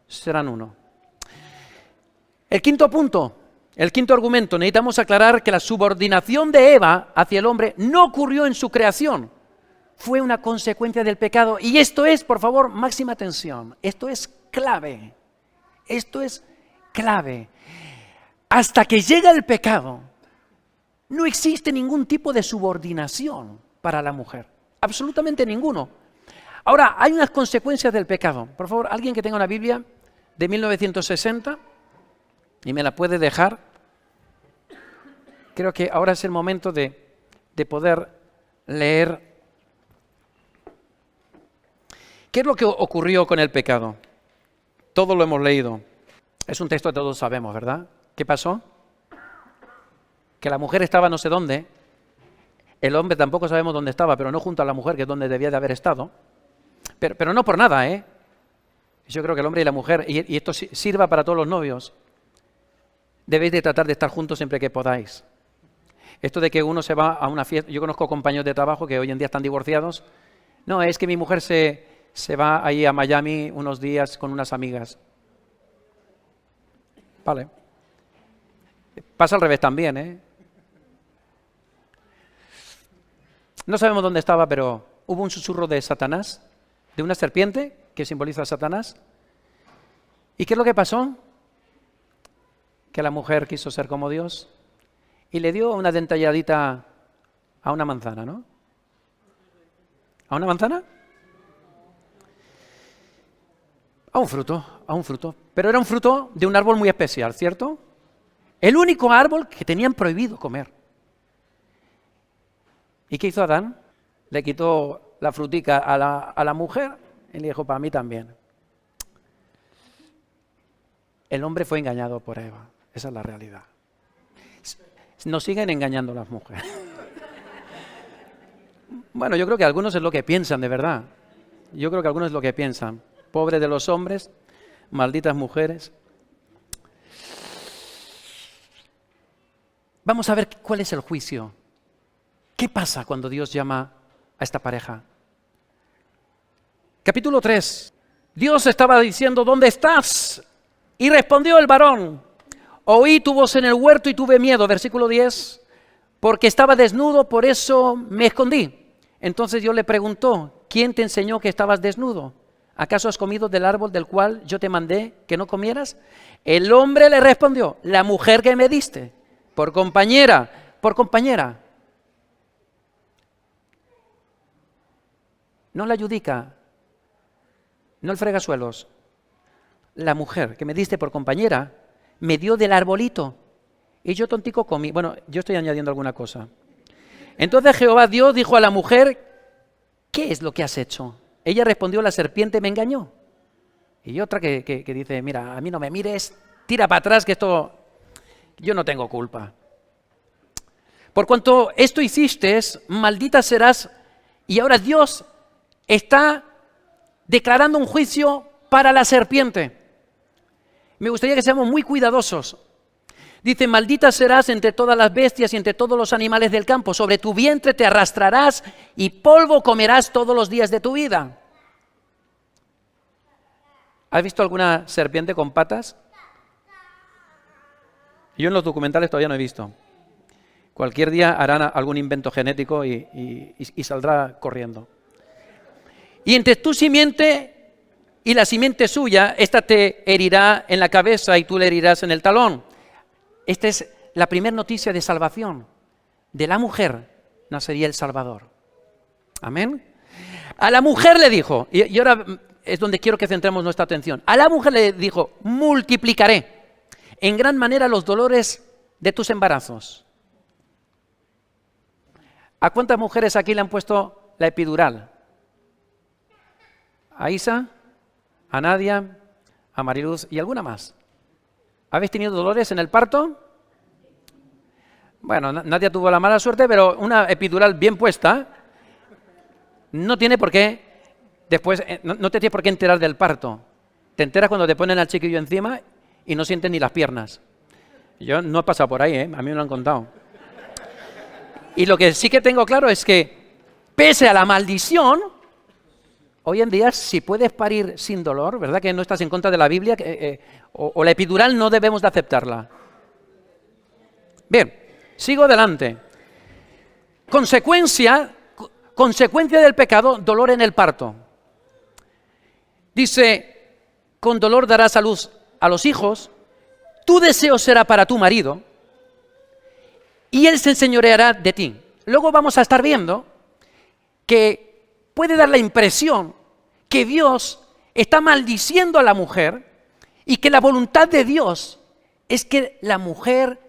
serán uno. El quinto punto, el quinto argumento, necesitamos aclarar que la subordinación de Eva hacia el hombre no ocurrió en su creación. Fue una consecuencia del pecado. Y esto es, por favor, máxima atención. Esto es clave. Esto es clave. Hasta que llega el pecado, no existe ningún tipo de subordinación para la mujer. Absolutamente ninguno. Ahora, hay unas consecuencias del pecado. Por favor, alguien que tenga una Biblia de 1960 y me la puede dejar. Creo que ahora es el momento de poder leer. ¿Qué es lo que ocurrió con el pecado? Todo lo hemos leído. Es un texto que todos sabemos, ¿verdad? ¿Qué pasó? Que la mujer estaba no sé dónde. El hombre tampoco sabemos dónde estaba, pero no junto a la mujer, que es donde debía de haber estado. Pero no por nada, ¿eh? Yo creo que el hombre y la mujer, y esto sirva para todos los novios, debéis de tratar de estar juntos siempre que podáis. Esto de que uno se va a una fiesta, yo conozco compañeros de trabajo que hoy en día están divorciados. No, es que mi mujer se va ahí a Miami unos días con unas amigas. Vale. Pasa al revés también, ¿eh? No sabemos dónde estaba, pero hubo un susurro de Satanás, de una serpiente que simboliza a Satanás. ¿Y qué es lo que pasó? Que la mujer quiso ser como Dios y le dio una dentalladita a una manzana, ¿no? ¿A una manzana? A un fruto. Pero era un fruto de un árbol muy especial, ¿cierto? El único árbol que tenían prohibido comer. ¿Y qué hizo Adán? Le quitó la frutica a la mujer y le dijo, para mí también. El hombre fue engañado por Eva. Esa es la realidad. Nos siguen engañando las mujeres. Bueno, yo creo que algunos es lo que piensan, de verdad. Yo creo que algunos es lo que piensan. Pobres de los hombres, malditas mujeres. Vamos a ver cuál es el juicio. ¿Qué pasa cuando Dios llama a esta pareja? Capítulo 3. Dios estaba diciendo, ¿dónde estás? Y respondió el varón, oí tu voz en el huerto y tuve miedo. Versículo 10. Porque estaba desnudo, por eso me escondí. Entonces Dios le preguntó, ¿quién te enseñó que estabas desnudo? ¿Acaso has comido del árbol del cual yo te mandé que no comieras? El hombre le respondió, la mujer que me diste, por compañera. No la yudica, no el fregasuelos. La mujer que me diste por compañera me dio del arbolito y yo tontico comí. Bueno, yo estoy añadiendo alguna cosa. Entonces Jehová Dios dijo a la mujer, ¿qué es lo que has hecho? Ella respondió, la serpiente me engañó. Y otra que dice, mira, a mí no me mires, tira para atrás que esto, yo no tengo culpa. Por cuanto esto hiciste, maldita serás. Y ahora Dios está declarando un juicio para la serpiente. Me gustaría que seamos muy cuidadosos. Dice, maldita serás entre todas las bestias y entre todos los animales del campo. Sobre tu vientre te arrastrarás y polvo comerás todos los días de tu vida. ¿Has visto alguna serpiente con patas? Yo en los documentales todavía no he visto. Cualquier día harán algún invento genético y saldrá corriendo. Y entre tu simiente y la simiente suya, esta te herirá en la cabeza y tú le herirás en el talón. Esta es la primera noticia de salvación. De la mujer nacería el Salvador. Amén. A la mujer le dijo, y ahora es donde quiero que centremos nuestra atención. A la mujer le dijo, multiplicaré en gran manera los dolores de tus embarazos. ¿A cuántas mujeres aquí le han puesto la epidural? ¿A Isa? ¿A Nadia? ¿A Mariluz? ¿Y alguna más? ¿Habéis tenido dolores en el parto? Bueno, Nadia tuvo la mala suerte, pero una epidural bien puesta no tiene por qué, después, no te tienes por qué enterar del parto. Te enteras cuando te ponen al chiquillo encima y no sientes ni las piernas. Yo no he pasado por ahí, a mí me lo han contado. Y lo que sí que tengo claro es que, pese a la maldición, hoy en día si puedes parir sin dolor, ¿verdad que no estás en contra de la Biblia? O la epidural no debemos de aceptarla. Bien, sigo adelante. Consecuencia del pecado, dolor en el parto. Dice, con dolor darás a luz a los hijos, tu deseo será para tu marido, y él se enseñoreará de ti. Luego vamos a estar viendo que puede dar la impresión que Dios está maldiciendo a la mujer y que la voluntad de Dios es que la mujer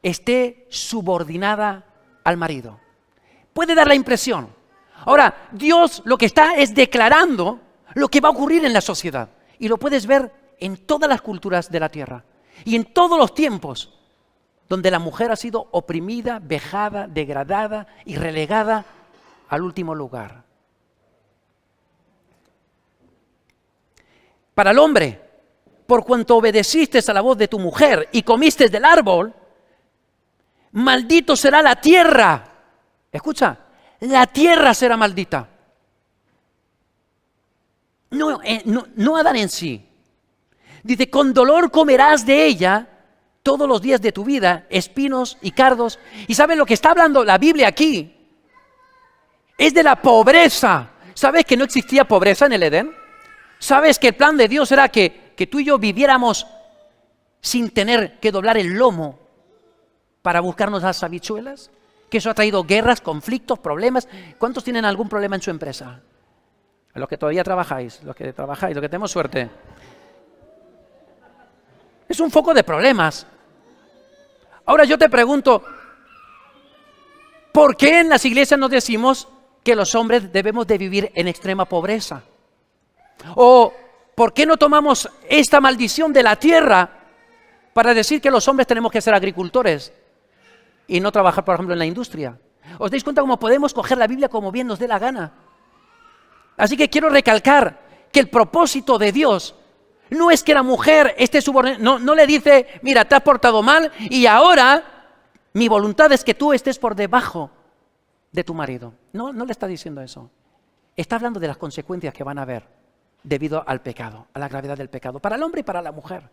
esté subordinada al marido. Puede dar la impresión. Ahora, Dios lo que está es declarando lo que va a ocurrir en la sociedad. Y lo puedes ver en todas las culturas de la tierra y en todos los tiempos donde la mujer ha sido oprimida, vejada, degradada y relegada al último lugar. Para el hombre, por cuanto obedeciste a la voz de tu mujer y comiste del árbol, maldito será la tierra. Escucha, la tierra será maldita. No Adán en sí. Dice, con dolor comerás de ella todos los días de tu vida, espinos y cardos. ¿Y saben lo que está hablando la Biblia aquí? Es de la pobreza. ¿Sabes que no existía pobreza en el Edén? ¿Sabes que el plan de Dios era que tú y yo viviéramos sin tener que doblar el lomo para buscarnos las habichuelas? Que eso ha traído guerras, conflictos, problemas. ¿Cuántos tienen algún problema en su empresa? Los que todavía trabajáis, los que tenemos suerte. Es un foco de problemas. Ahora yo te pregunto, ¿por qué en las iglesias nos decimos que los hombres debemos de vivir en extrema pobreza? ¿O por qué no tomamos esta maldición de la tierra para decir que los hombres tenemos que ser agricultores y no trabajar, por ejemplo, en la industria? ¿Os dais cuenta cómo podemos coger la Biblia como bien nos dé la gana? Así que quiero recalcar que el propósito de Dios no es que la mujer esté subordinada, no le dice, mira, te has portado mal y ahora mi voluntad es que tú estés por debajo de tu marido. No le está diciendo eso. Está hablando de las consecuencias que van a haber debido al pecado, a la gravedad del pecado, para el hombre y para la mujer.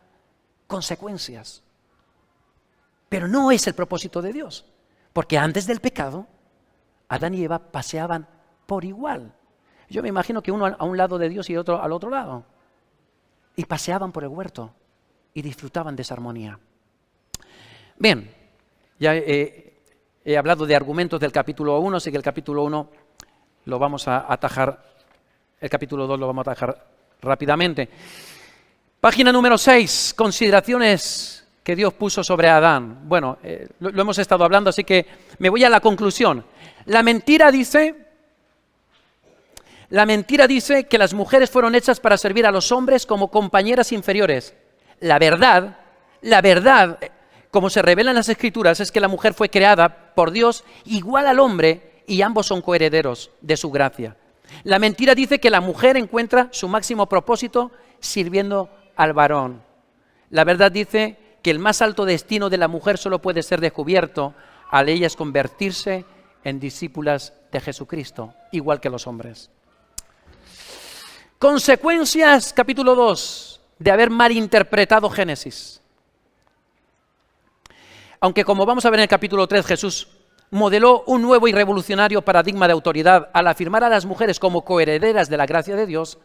Consecuencias. Pero no es el propósito de Dios, porque antes del pecado, Adán y Eva paseaban por igual. Yo me imagino que uno a un lado de Dios y otro al otro lado. Y paseaban por el huerto y disfrutaban de esa armonía. Bien, ya he hablado de argumentos del capítulo 1, así que el capítulo 1 lo vamos a atajar, el capítulo 2 lo vamos a atajar rápidamente. Página número 6, consideraciones que Dios puso sobre Adán. Bueno, lo hemos estado hablando, así que me voy a la conclusión. La mentira dice que las mujeres fueron hechas para servir a los hombres como compañeras inferiores. La verdad, como se revela en las Escrituras, es que la mujer fue creada por Dios igual al hombre y ambos son coherederos de su gracia. La mentira dice que la mujer encuentra su máximo propósito sirviendo al varón. La verdad dice que el más alto destino de la mujer solo puede ser descubierto al ellas convertirse en discípulas de Jesucristo, igual que los hombres. Consecuencias, capítulo 2, de haber malinterpretado Génesis. Aunque como vamos a ver en el capítulo 3, Jesús modeló un nuevo y revolucionario paradigma de autoridad al afirmar a las mujeres como coherederas de la gracia de Dios,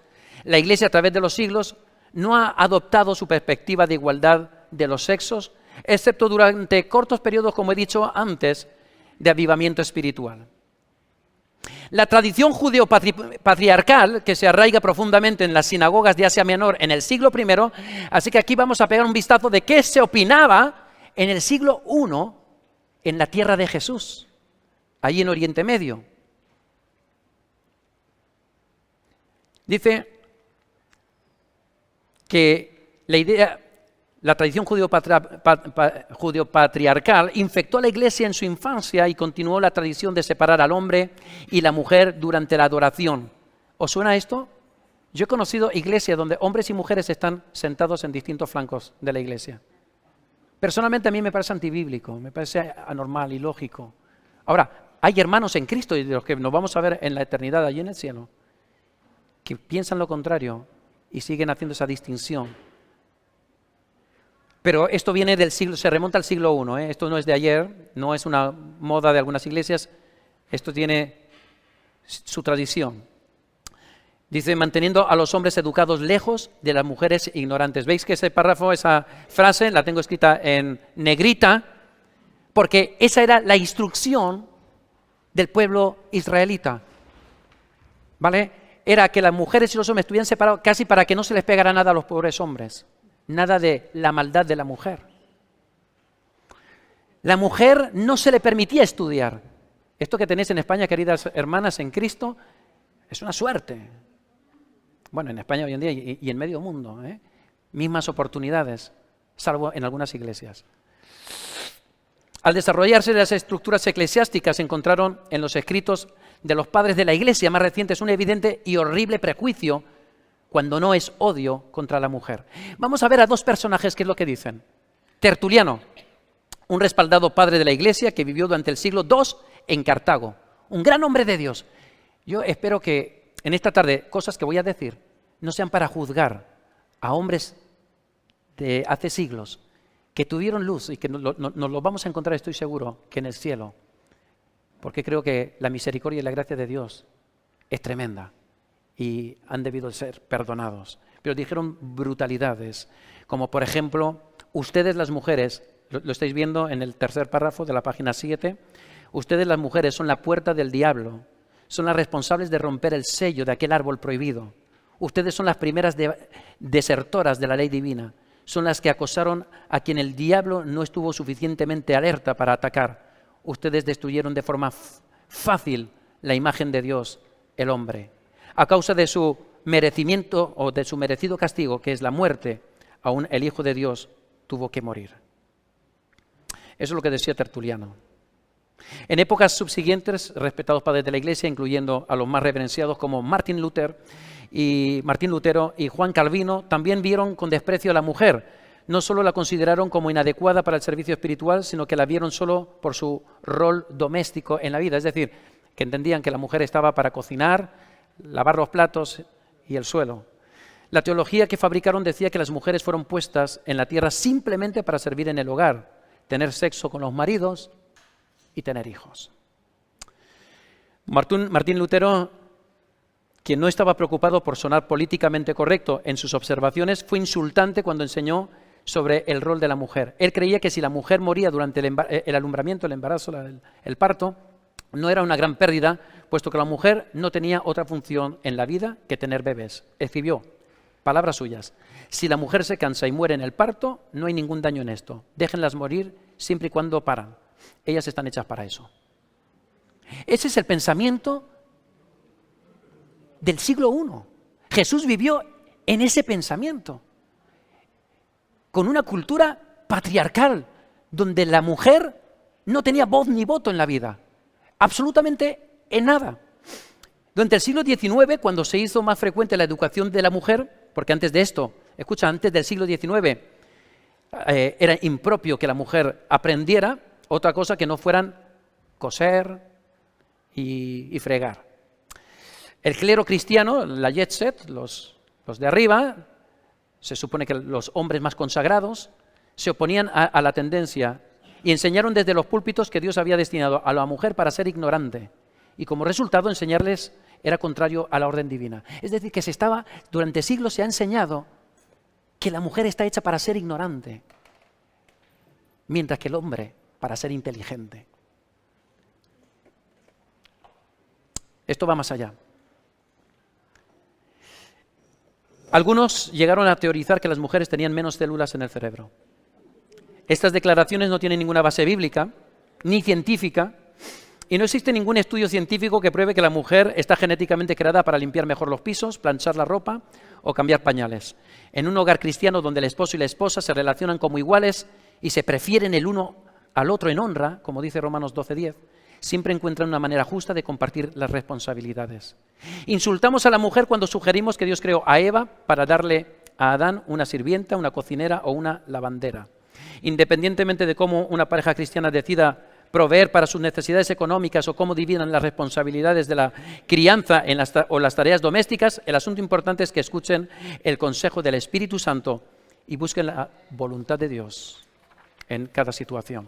la Iglesia a través de los siglos no ha adoptado su perspectiva de igualdad de los sexos, excepto durante cortos periodos, como he dicho antes, de avivamiento espiritual. La tradición judeo-patriarcal, que se arraiga profundamente en las sinagogas de Asia Menor en el siglo I, así que aquí vamos a pegar un vistazo de qué se opinaba en el siglo I en la tierra de Jesús, allí en Oriente Medio. Dice que la tradición judeo-patriarcal infectó a la Iglesia en su infancia y continuó la tradición de separar al hombre y la mujer durante la adoración. ¿Os suena esto? Yo he conocido iglesias donde hombres y mujeres están sentados en distintos flancos de la iglesia. Personalmente a mí me parece antibíblico, me parece anormal, ilógico. Ahora, hay hermanos en Cristo y de los que nos vamos a ver en la eternidad allí en el cielo, que piensan lo contrario y siguen haciendo esa distinción. Pero esto viene del siglo, se remonta al siglo I, ¿eh? Esto no es de ayer, no es una moda de algunas iglesias, esto tiene su tradición. Dice, manteniendo a los hombres educados lejos de las mujeres ignorantes. ¿Veis que ese párrafo, esa frase, la tengo escrita en negrita? Porque esa era la instrucción del pueblo israelita. ¿Vale? Era que las mujeres y los hombres estuvieran separados casi para que no se les pegara nada a los pobres hombres. Nada de la maldad de la mujer. La mujer no se le permitía estudiar. Esto que tenéis en España, queridas hermanas en Cristo, es una suerte. Bueno, en España hoy en día y en medio mundo, mismas oportunidades, salvo en algunas iglesias. Al desarrollarse las estructuras eclesiásticas, se encontraron en los escritos de los padres de la iglesia más recientes un evidente y horrible prejuicio, cuando no es odio, contra la mujer. Vamos a ver a dos personajes qué es lo que dicen. Tertuliano, un respaldado padre de la iglesia que vivió durante el siglo II en Cartago, un gran hombre de Dios. Yo espero que en esta tarde, cosas que voy a decir, no sean para juzgar a hombres de hace siglos que tuvieron luz y que nos lo vamos a encontrar, estoy seguro, que en el cielo. Porque creo que la misericordia y la gracia de Dios es tremenda y han debido ser perdonados. Pero dijeron brutalidades, como por ejemplo, ustedes las mujeres, lo estáis viendo en el tercer párrafo de la página 7, ustedes las mujeres son la puerta del diablo. Son las responsables de romper el sello de aquel árbol prohibido. Ustedes son las primeras desertoras de la ley divina. Son las que acosaron a quien el diablo no estuvo suficientemente alerta para atacar. Ustedes destruyeron de forma fácil la imagen de Dios, el hombre. A causa de su merecimiento o de su merecido castigo, que es la muerte, aún el Hijo de Dios tuvo que morir. Eso es lo que decía Tertuliano. En épocas subsiguientes, respetados padres de la Iglesia, incluyendo a los más reverenciados como Martín Lutero y Juan Calvino, también vieron con desprecio a la mujer. No solo la consideraron como inadecuada para el servicio espiritual, sino que la vieron solo por su rol doméstico en la vida. Es decir, que entendían que la mujer estaba para cocinar, lavar los platos y el suelo. La teología que fabricaron decía que las mujeres fueron puestas en la tierra simplemente para servir en el hogar, tener sexo con los maridos y tener hijos. Martín Lutero, quien no estaba preocupado por sonar políticamente correcto en sus observaciones, fue insultante cuando enseñó sobre el rol de la mujer. Él creía que si la mujer moría durante el alumbramiento, el embarazo, el parto, no era una gran pérdida, puesto que la mujer no tenía otra función en la vida que tener bebés. Escribió, palabras suyas. Si la mujer se cansa y muere en el parto, no hay ningún daño en esto. Déjenlas morir siempre y cuando paran. Ellas están hechas para eso. Ese es el pensamiento del siglo I. Jesús vivió en ese pensamiento, con una cultura patriarcal, donde la mujer no tenía voz ni voto en la vida, absolutamente en nada. Durante el siglo XIX, cuando se hizo más frecuente la educación de la mujer, porque antes de esto, escucha, antes del siglo XIX, era impropio que la mujer aprendiera otra cosa que no fueran coser y fregar. El clero cristiano, la jet set, los de arriba, se supone que los hombres más consagrados, se oponían a la tendencia y enseñaron desde los púlpitos que Dios había destinado a la mujer para ser ignorante. Y como resultado, enseñarles era contrario a la orden divina. Es decir, que durante siglos se ha enseñado que la mujer está hecha para ser ignorante, mientras que el hombre para ser inteligente. Esto va más allá. Algunos llegaron a teorizar que las mujeres tenían menos células en el cerebro. Estas declaraciones no tienen ninguna base bíblica, ni científica, y no existe ningún estudio científico que pruebe que la mujer está genéticamente creada para limpiar mejor los pisos, planchar la ropa o cambiar pañales. En un hogar cristiano donde el esposo y la esposa se relacionan como iguales y se prefieren el uno al otro en honra, como dice Romanos 12:10, siempre encuentran una manera justa de compartir las responsabilidades. Insultamos a la mujer cuando sugerimos que Dios creó a Eva para darle a Adán una sirvienta, una cocinera o una lavandera. Independientemente de cómo una pareja cristiana decida proveer para sus necesidades económicas o cómo dividan las responsabilidades de la crianza o las tareas domésticas, el asunto importante es que escuchen el consejo del Espíritu Santo y busquen la voluntad de Dios en cada situación.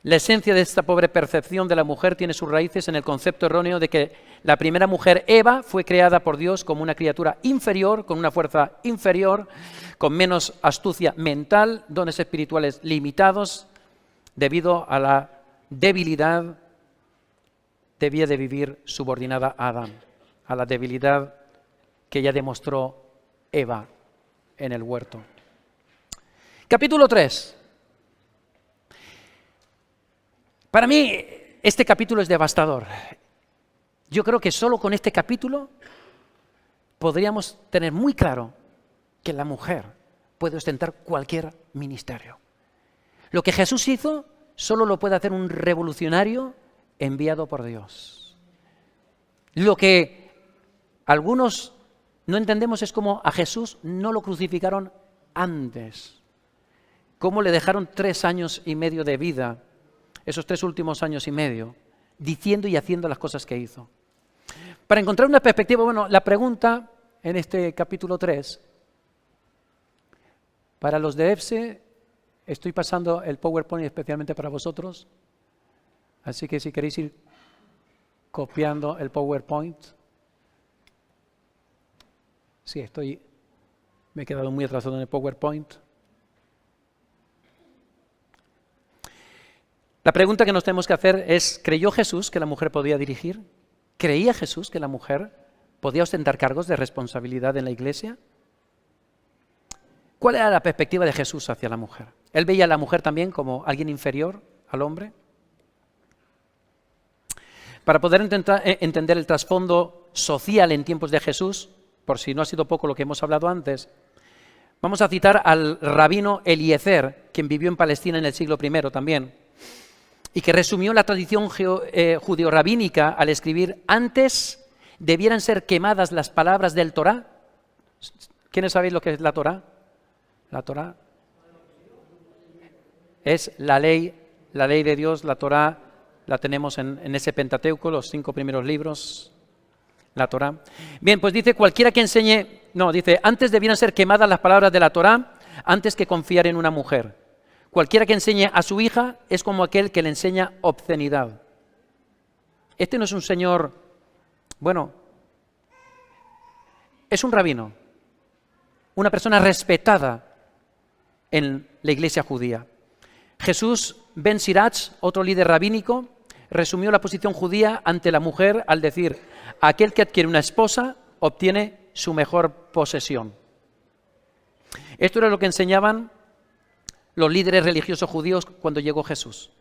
La esencia de esta pobre percepción de la mujer tiene sus raíces en el concepto erróneo de que la primera mujer, Eva, fue creada por Dios como una criatura inferior, con una fuerza inferior, con menos astucia mental, dones espirituales limitados. Debido a la debilidad, debía de vivir subordinada a Adán, a la debilidad que ya demostró Eva en el huerto. Capítulo 3. Para mí, este capítulo es devastador. Yo creo que solo con este capítulo podríamos tener muy claro que la mujer puede ostentar cualquier ministerio. Lo que Jesús hizo solo lo puede hacer un revolucionario enviado por Dios. Lo que algunos no entendemos es cómo a Jesús no lo crucificaron antes, cómo le dejaron 3 años y medio de vida, esos 3 últimos años y medio, diciendo y haciendo las cosas que hizo. Para encontrar una perspectiva, la pregunta en este capítulo 3, para los de EFSE, estoy pasando el PowerPoint especialmente para vosotros, así que si queréis ir copiando el PowerPoint. Sí, me he quedado muy atrasado en el PowerPoint. La pregunta que nos tenemos que hacer es, ¿creyó Jesús que la mujer podía dirigir? ¿Creía Jesús que la mujer podía ostentar cargos de responsabilidad en la iglesia? ¿Cuál era la perspectiva de Jesús hacia la mujer? ¿Él veía a la mujer también como alguien inferior al hombre? Para poder entender el trasfondo social en tiempos de Jesús, por si no ha sido poco lo que hemos hablado antes, vamos a citar al rabino Eliezer, quien vivió en Palestina en el siglo I también, y que resumió la tradición judío-rabínica al escribir: antes debieran ser quemadas las palabras del Torá. ¿Quiénes sabéis lo que es la Torá? La Torá es la ley de Dios. La Torá la tenemos en ese Pentateuco, los 5 primeros libros, la Torá. Bien, pues dice, antes debieran ser quemadas las palabras de la Torá antes que confiar en una mujer. Cualquiera que enseñe a su hija es como aquel que le enseña obscenidad. Este no es un señor, es un rabino, una persona respetada en la iglesia judía. Jesús ben Sirach, otro líder rabínico, resumió la posición judía ante la mujer al decir: aquel que adquiere una esposa obtiene su mejor posesión. Esto era lo que enseñaban los líderes religiosos judíos cuando llegó Jesús,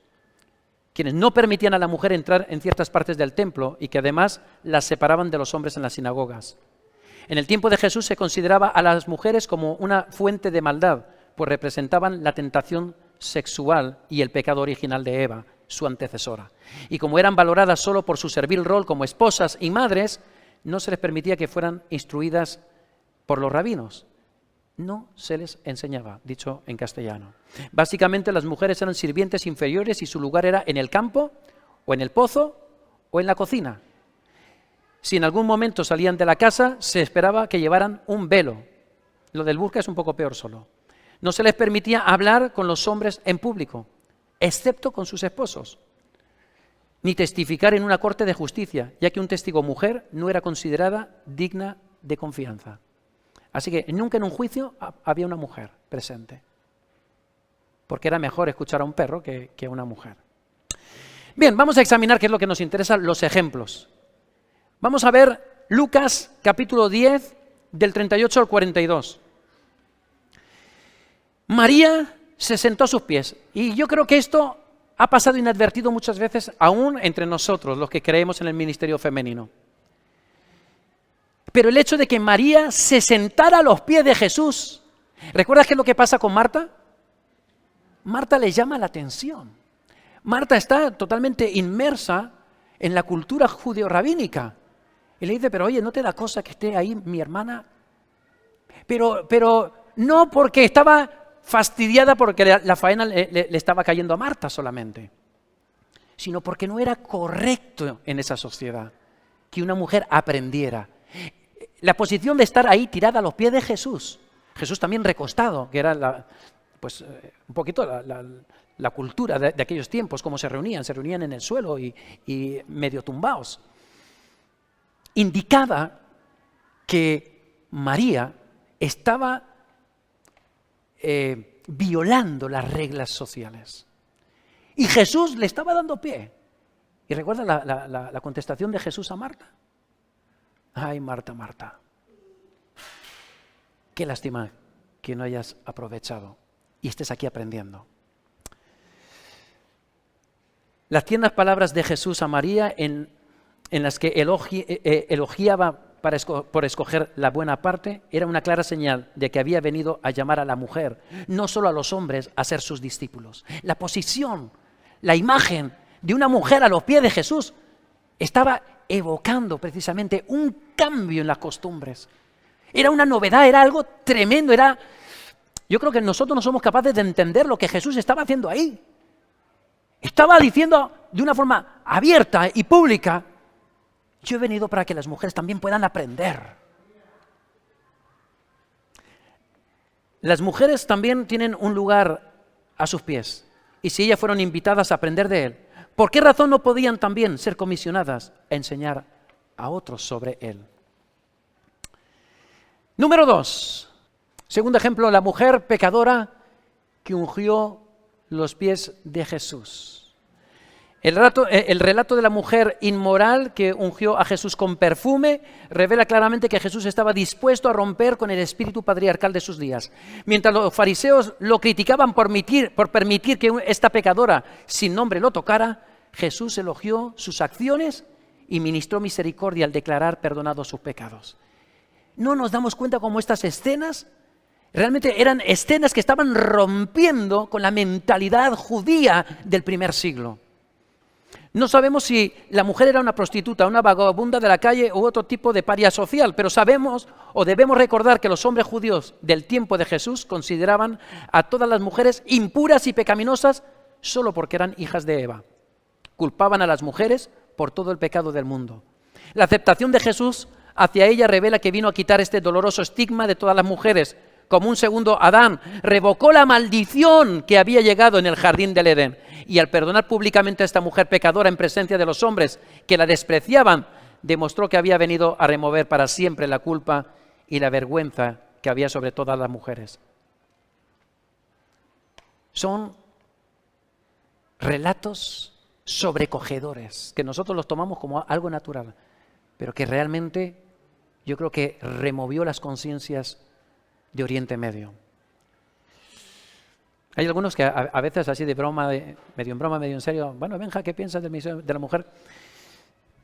quienes no permitían a la mujer entrar en ciertas partes del templo y que además las separaban de los hombres en las sinagogas. En el tiempo de Jesús se consideraba a las mujeres como una fuente de maldad, pues representaban la tentación sexual y el pecado original de Eva, su antecesora. Y como eran valoradas solo por su servil rol como esposas y madres, no se les permitía que fueran instruidas por los rabinos. No se les enseñaba, dicho en castellano. Básicamente las mujeres eran sirvientes inferiores y su lugar era en el campo, o en el pozo, o en la cocina. Si en algún momento salían de la casa, se esperaba que llevaran un velo. Lo del burka es un poco peor solo. No se les permitía hablar con los hombres en público, excepto con sus esposos, ni testificar en una corte de justicia, ya que un testigo mujer no era considerada digna de confianza. Así que nunca en un juicio había una mujer presente, porque era mejor escuchar a un perro que a una mujer. Bien, vamos a examinar qué es lo que nos interesa, los ejemplos. Vamos a ver Lucas capítulo 10, del 38 al 42. María se sentó a sus pies, y yo creo que esto ha pasado inadvertido muchas veces, aún entre nosotros, los que creemos en el ministerio femenino. Pero el hecho de que María se sentara a los pies de Jesús, ¿recuerdas qué es lo que pasa con Marta? Marta le llama la atención. Marta está totalmente inmersa en la cultura judeo-rabínica. Y le dice, pero oye, ¿no te da cosa que esté ahí mi hermana? Pero no porque estaba fastidiada porque la faena le estaba cayendo a Marta solamente, sino porque no era correcto en esa sociedad que una mujer aprendiera. La posición de estar ahí tirada a los pies de Jesús, Jesús también recostado, que era un poquito la cultura de aquellos tiempos, cómo se reunían en el suelo y medio tumbados, indicaba que María estaba violando las reglas sociales. Y Jesús le estaba dando pie. ¿Y recuerda la contestación de Jesús a Marta? Ay, Marta, Marta, qué lástima que no hayas aprovechado y estés aquí aprendiendo. Las tiernas palabras de Jesús a María en las que elogiaba por escoger la buena parte, era una clara señal de que había venido a llamar a la mujer, no solo a los hombres, a ser sus discípulos. La posición, la imagen de una mujer a los pies de Jesús estaba evocando precisamente un cambio en las costumbres. Era una novedad, era algo tremendo, yo creo que nosotros no somos capaces de entender lo que Jesús estaba haciendo ahí. Estaba diciendo de una forma abierta y pública, yo he venido para que las mujeres también puedan aprender. Las mujeres también tienen un lugar a sus pies, y si ellas fueron invitadas a aprender de Él, ¿por qué razón no podían también ser comisionadas a enseñar a otros sobre Él? Número 2. Segundo ejemplo, la mujer pecadora que ungió los pies de Jesús. El relato de la mujer inmoral que ungió a Jesús con perfume revela claramente que Jesús estaba dispuesto a romper con el espíritu patriarcal de sus días. Mientras los fariseos lo criticaban por permitir que esta pecadora sin nombre lo tocara, Jesús elogió sus acciones y ministró misericordia al declarar perdonados sus pecados. ¿No nos damos cuenta cómo estas escenas realmente eran escenas que estaban rompiendo con la mentalidad judía del primer siglo? No sabemos si la mujer era una prostituta, una vagabunda de la calle u otro tipo de paria social, pero sabemos o debemos recordar que los hombres judíos del tiempo de Jesús consideraban a todas las mujeres impuras y pecaminosas solo porque eran hijas de Eva. Culpaban a las mujeres por todo el pecado del mundo. La aceptación de Jesús hacia ella revela que vino a quitar este doloroso estigma de todas las mujeres. Como un segundo Adán, revocó la maldición que había llegado en el jardín del Edén. Y al perdonar públicamente a esta mujer pecadora en presencia de los hombres que la despreciaban, demostró que había venido a remover para siempre la culpa y la vergüenza que había sobre todas las mujeres. Son relatos sobrecogedores, que nosotros los tomamos como algo natural, pero que realmente yo creo que removió las conciencias de Oriente Medio. Hay algunos que a veces así de broma, medio en broma, medio en serio, bueno, Benja, ¿qué piensas del ministerio de la mujer?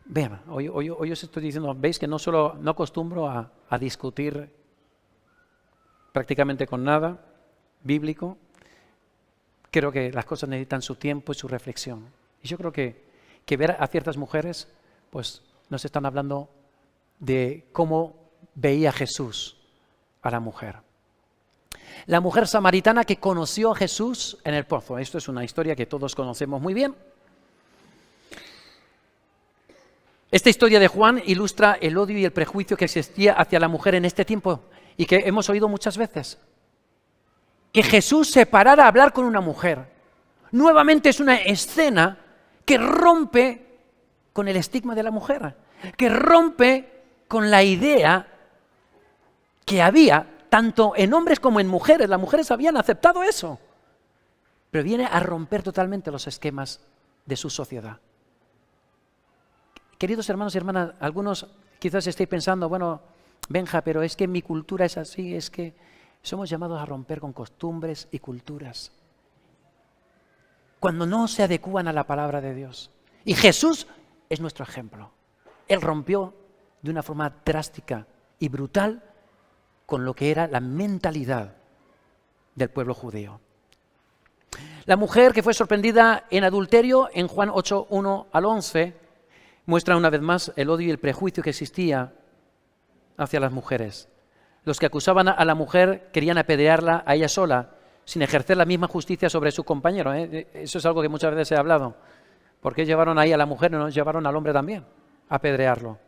Vean, hoy os estoy diciendo, veis que no acostumbro a discutir prácticamente con nada bíblico. Creo que las cosas necesitan su tiempo y su reflexión. Y yo creo que ver a ciertas mujeres, pues nos están hablando de cómo veía Jesús a la mujer. La mujer samaritana que conoció a Jesús en el pozo. Esto es una historia que todos conocemos muy bien. Esta historia de Juan ilustra el odio y el prejuicio que existía hacia la mujer en este tiempo y que hemos oído muchas veces. Que Jesús se parara a hablar con una mujer. Nuevamente es una escena que rompe con el estigma de la mujer, que rompe con la idea que había tanto en hombres como en mujeres. Las mujeres habían aceptado eso, pero viene a romper totalmente los esquemas de su sociedad. Queridos hermanos y hermanas, algunos quizás estéis pensando, bueno, Benja, pero es que mi cultura es así, es que somos llamados a romper con costumbres y culturas cuando no se adecúan a la palabra de Dios. Y Jesús es nuestro ejemplo. Él rompió de una forma drástica y brutal con lo que era la mentalidad del pueblo judío. La mujer que fue sorprendida en adulterio, en Juan 8, 1 al 11, muestra una vez más el odio y el prejuicio que existía hacia las mujeres. Los que acusaban a la mujer querían apedrearla a ella sola, sin ejercer la misma justicia sobre su compañero. Eso es algo que muchas veces he hablado. ¿Por qué llevaron ahí a la mujer y no llevaron al hombre también a apedrearlo?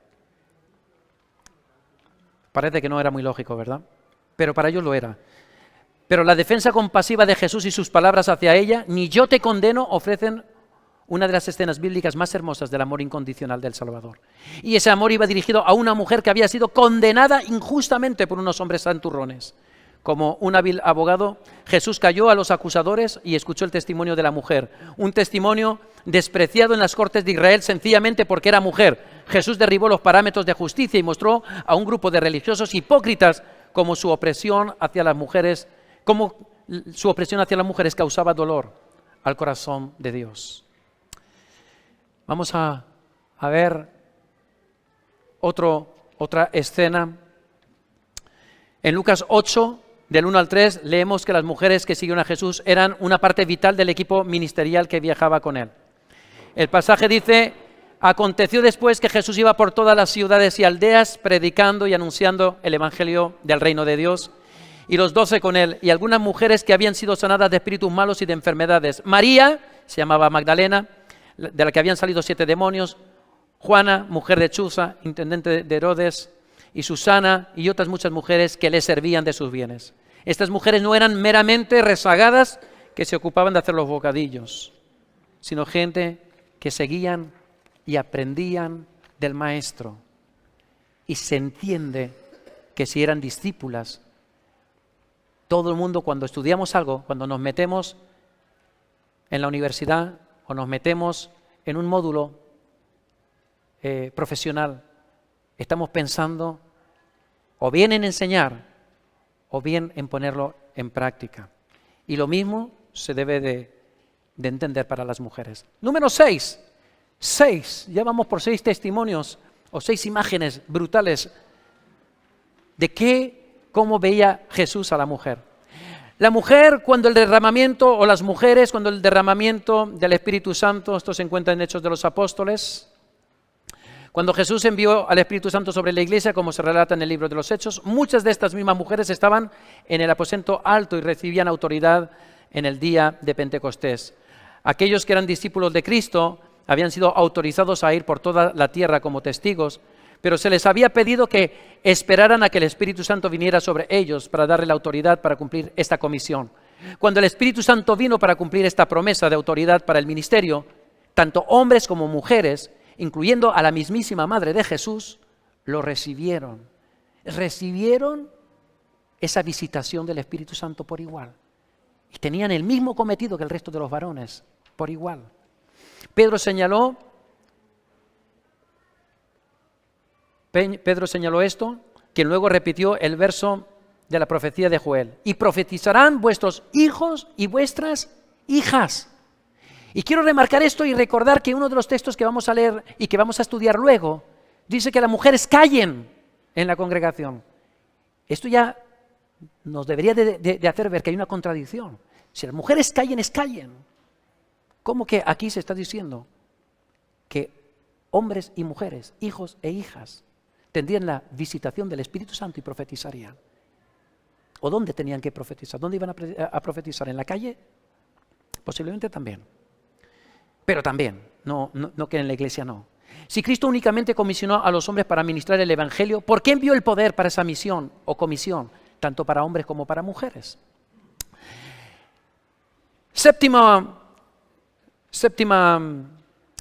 Parece que no era muy lógico, ¿verdad? Pero para ellos lo era. Pero la defensa compasiva de Jesús y sus palabras hacia ella, ni yo te condeno, ofrecen una de las escenas bíblicas más hermosas del amor incondicional del Salvador. Y ese amor iba dirigido a una mujer que había sido condenada injustamente por unos hombres santurrones. Como un hábil abogado, Jesús cayó a los acusadores y escuchó el testimonio de la mujer. Un testimonio despreciado en las cortes de Israel sencillamente porque era mujer. Jesús derribó los parámetros de justicia y mostró a un grupo de religiosos hipócritas como su opresión hacia las mujeres causaba dolor al corazón de Dios. Vamos a ver otra escena. En Lucas 8, del 1 al 3, leemos que las mujeres que siguieron a Jesús eran una parte vital del equipo ministerial que viajaba con él. El pasaje dice: aconteció después que Jesús iba por todas las ciudades y aldeas predicando y anunciando el evangelio del reino de Dios, y los 12 con él, y algunas mujeres que habían sido sanadas de espíritus malos y de enfermedades. María, se llamaba Magdalena, de la que habían salido 7 demonios, Juana, mujer de Chuza, intendente de Herodes, y Susana y otras muchas mujeres que le servían de sus bienes. Estas mujeres no eran meramente rezagadas que se ocupaban de hacer los bocadillos, sino gente que seguían y aprendían del Maestro. Y se entiende que si eran discípulas, todo el mundo, cuando estudiamos algo, cuando nos metemos en la universidad o nos metemos en un módulo profesional, estamos pensando o bien en enseñar o bien en ponerlo en práctica. Y lo mismo se debe de entender para las mujeres. Número 6. Ya vamos por 6 testimonios o 6 imágenes brutales de cómo veía Jesús a la mujer. La mujer cuando el derramamiento, o las mujeres cuando el derramamiento del Espíritu Santo, esto se encuentra en Hechos de los Apóstoles, cuando Jesús envió al Espíritu Santo sobre la iglesia, como se relata en el libro de los Hechos, muchas de estas mismas mujeres estaban en el aposento alto y recibían autoridad en el día de Pentecostés. Aquellos que eran discípulos de Cristo habían sido autorizados a ir por toda la tierra como testigos, pero se les había pedido que esperaran a que el Espíritu Santo viniera sobre ellos para darle la autoridad para cumplir esta comisión. Cuando el Espíritu Santo vino para cumplir esta promesa de autoridad para el ministerio, tanto hombres como mujeres, incluyendo a la mismísima Madre de Jesús, lo recibieron. Recibieron esa visitación del Espíritu Santo por igual. Y tenían el mismo cometido que el resto de los varones, por igual. Pedro señaló Pedro señaló esto, que luego repitió el verso de la profecía de Joel. Y profetizarán vuestros hijos y vuestras hijas. Y quiero remarcar esto y recordar que uno de los textos que vamos a leer y que vamos a estudiar luego, dice que las mujeres callen en la congregación. Esto ya nos debería de hacer ver que hay una contradicción. Si las mujeres callen, es callen. ¿Cómo que aquí se está diciendo que hombres y mujeres, hijos e hijas, tendrían la visitación del Espíritu Santo y profetizarían? ¿O dónde tenían que profetizar? ¿Dónde iban a profetizar? ¿En la calle? Posiblemente también. Pero también, no que en la iglesia no. Si Cristo únicamente comisionó a los hombres para ministrar el Evangelio, ¿por qué envió el poder para esa misión o comisión, tanto para hombres como para mujeres? Séptima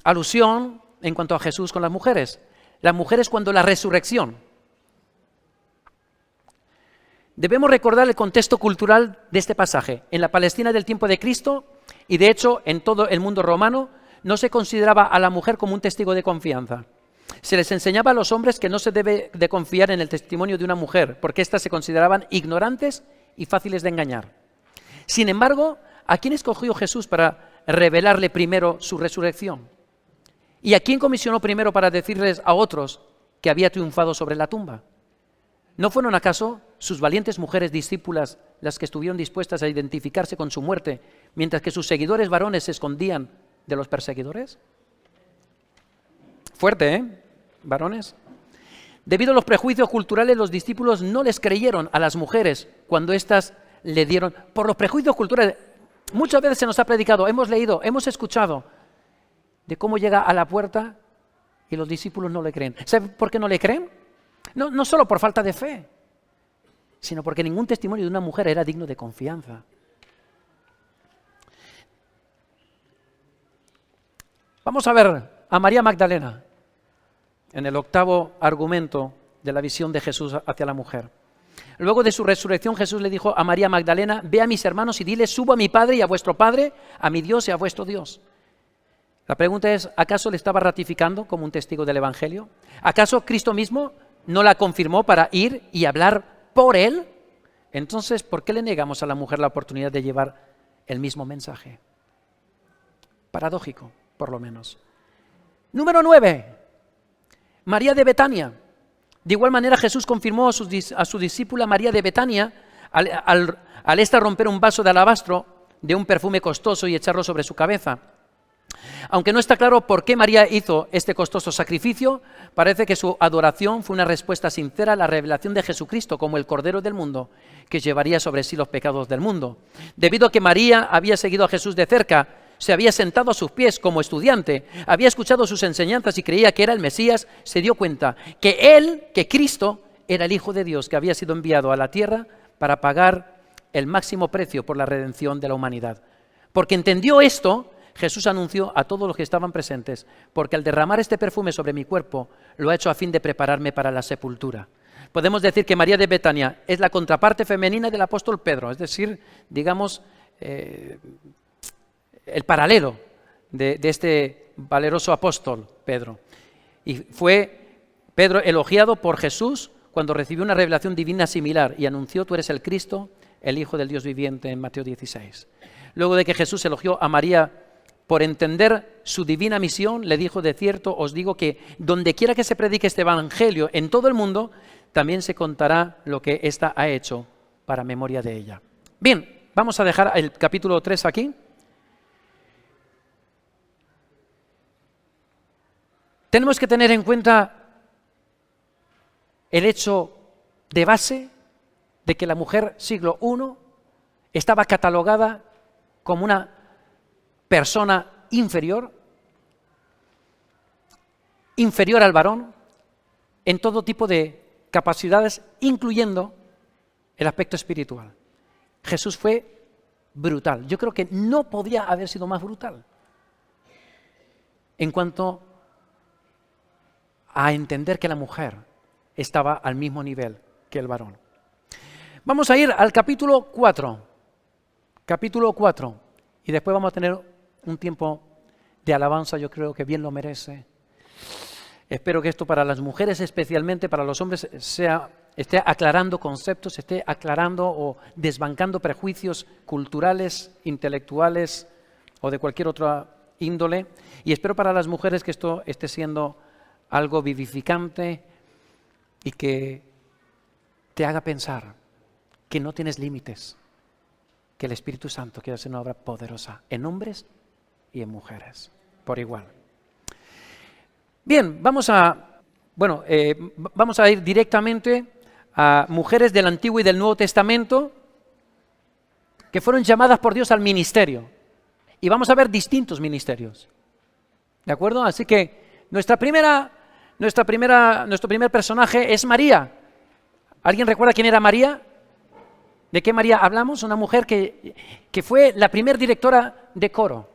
alusión en cuanto a Jesús con las mujeres. Las mujeres cuando la resurrección. Debemos recordar el contexto cultural de este pasaje. En la Palestina del tiempo de Cristo, y de hecho en todo el mundo romano, no se consideraba a la mujer como un testigo de confianza. Se les enseñaba a los hombres que no se debe de confiar en el testimonio de una mujer, porque éstas se consideraban ignorantes y fáciles de engañar. Sin embargo, ¿a quién escogió Jesús para revelarle primero su resurrección? ¿Y a quién comisionó primero para decirles a otros que había triunfado sobre la tumba? ¿No fueron acaso sus valientes mujeres discípulas las que estuvieron dispuestas a identificarse con su muerte, mientras que sus seguidores varones se escondían de los perseguidores? Fuerte, ¿eh? Varones. Debido a los prejuicios culturales, los discípulos no les creyeron a las mujeres cuando éstas le dieron... Por los prejuicios culturales, muchas veces se nos ha predicado, hemos leído, hemos escuchado de cómo llega a la puerta y los discípulos no le creen. ¿Sabe por qué no le creen? No solo por falta de fe, sino porque ningún testimonio de una mujer era digno de confianza. Vamos a ver a María Magdalena en el octavo argumento de la visión de Jesús hacia la mujer. Luego de su resurrección, Jesús le dijo a María Magdalena: ve a mis hermanos y diles, subo a mi Padre y a vuestro Padre, a mi Dios y a vuestro Dios. La pregunta es, ¿acaso le estaba ratificando como un testigo del Evangelio? ¿Acaso Cristo mismo no la confirmó para ir y hablar por él? Entonces, ¿por qué le negamos a la mujer la oportunidad de llevar el mismo mensaje? Paradójico, por lo menos. Número 9. María de Betania. De igual manera, Jesús confirmó a su discípula María de Betania al esta romper un vaso de alabastro de un perfume costoso y echarlo sobre su cabeza. Aunque no está claro por qué María hizo este costoso sacrificio, parece que su adoración fue una respuesta sincera a la revelación de Jesucristo como el Cordero del mundo, que llevaría sobre sí los pecados del mundo. Debido a que María había seguido a Jesús de cerca, se había sentado a sus pies como estudiante, había escuchado sus enseñanzas y creía que era el Mesías, se dio cuenta que Cristo, era el Hijo de Dios que había sido enviado a la tierra para pagar el máximo precio por la redención de la humanidad. Porque entendió esto, Jesús anunció a todos los que estaban presentes: porque al derramar este perfume sobre mi cuerpo, lo ha hecho a fin de prepararme para la sepultura. Podemos decir que María de Betania es la contraparte femenina del apóstol Pedro, es decir, digamos, el paralelo de este valeroso apóstol Pedro. Y fue Pedro elogiado por Jesús cuando recibió una revelación divina similar y anunció: tú eres el Cristo, el Hijo del Dios viviente, en Mateo 16. Luego de que Jesús elogió a María por entender su divina misión, le dijo: de cierto os digo que donde quiera que se predique este evangelio en todo el mundo, también se contará lo que ésta ha hecho para memoria de ella. Bien, vamos a dejar el capítulo 3 aquí. Tenemos que tener en cuenta el hecho de base de que la mujer siglo I estaba catalogada como una persona inferior al varón en todo tipo de capacidades, incluyendo el aspecto espiritual. Jesús fue brutal. Yo creo que no podía haber sido más brutal en cuanto a entender que la mujer estaba al mismo nivel que el varón. Vamos a ir al capítulo 4. Capítulo 4. Y después vamos a tener un tiempo de alabanza, yo creo que bien lo merece. Espero que esto para las mujeres, especialmente para los hombres, esté aclarando conceptos, esté aclarando o desbancando prejuicios culturales, intelectuales o de cualquier otra índole. Y espero para las mujeres que esto esté siendo algo vivificante y que te haga pensar que no tienes límites, que el Espíritu Santo quiere hacer una obra poderosa en hombres y en mujeres, por igual. Bien, vamos a ir directamente a mujeres del Antiguo y del Nuevo Testamento que fueron llamadas por Dios al ministerio. Y vamos a ver distintos ministerios. ¿De acuerdo? Así que nuestro primer personaje es María. ¿Alguien recuerda quién era María? ¿De qué María hablamos? Una mujer que fue la primer directora de coro.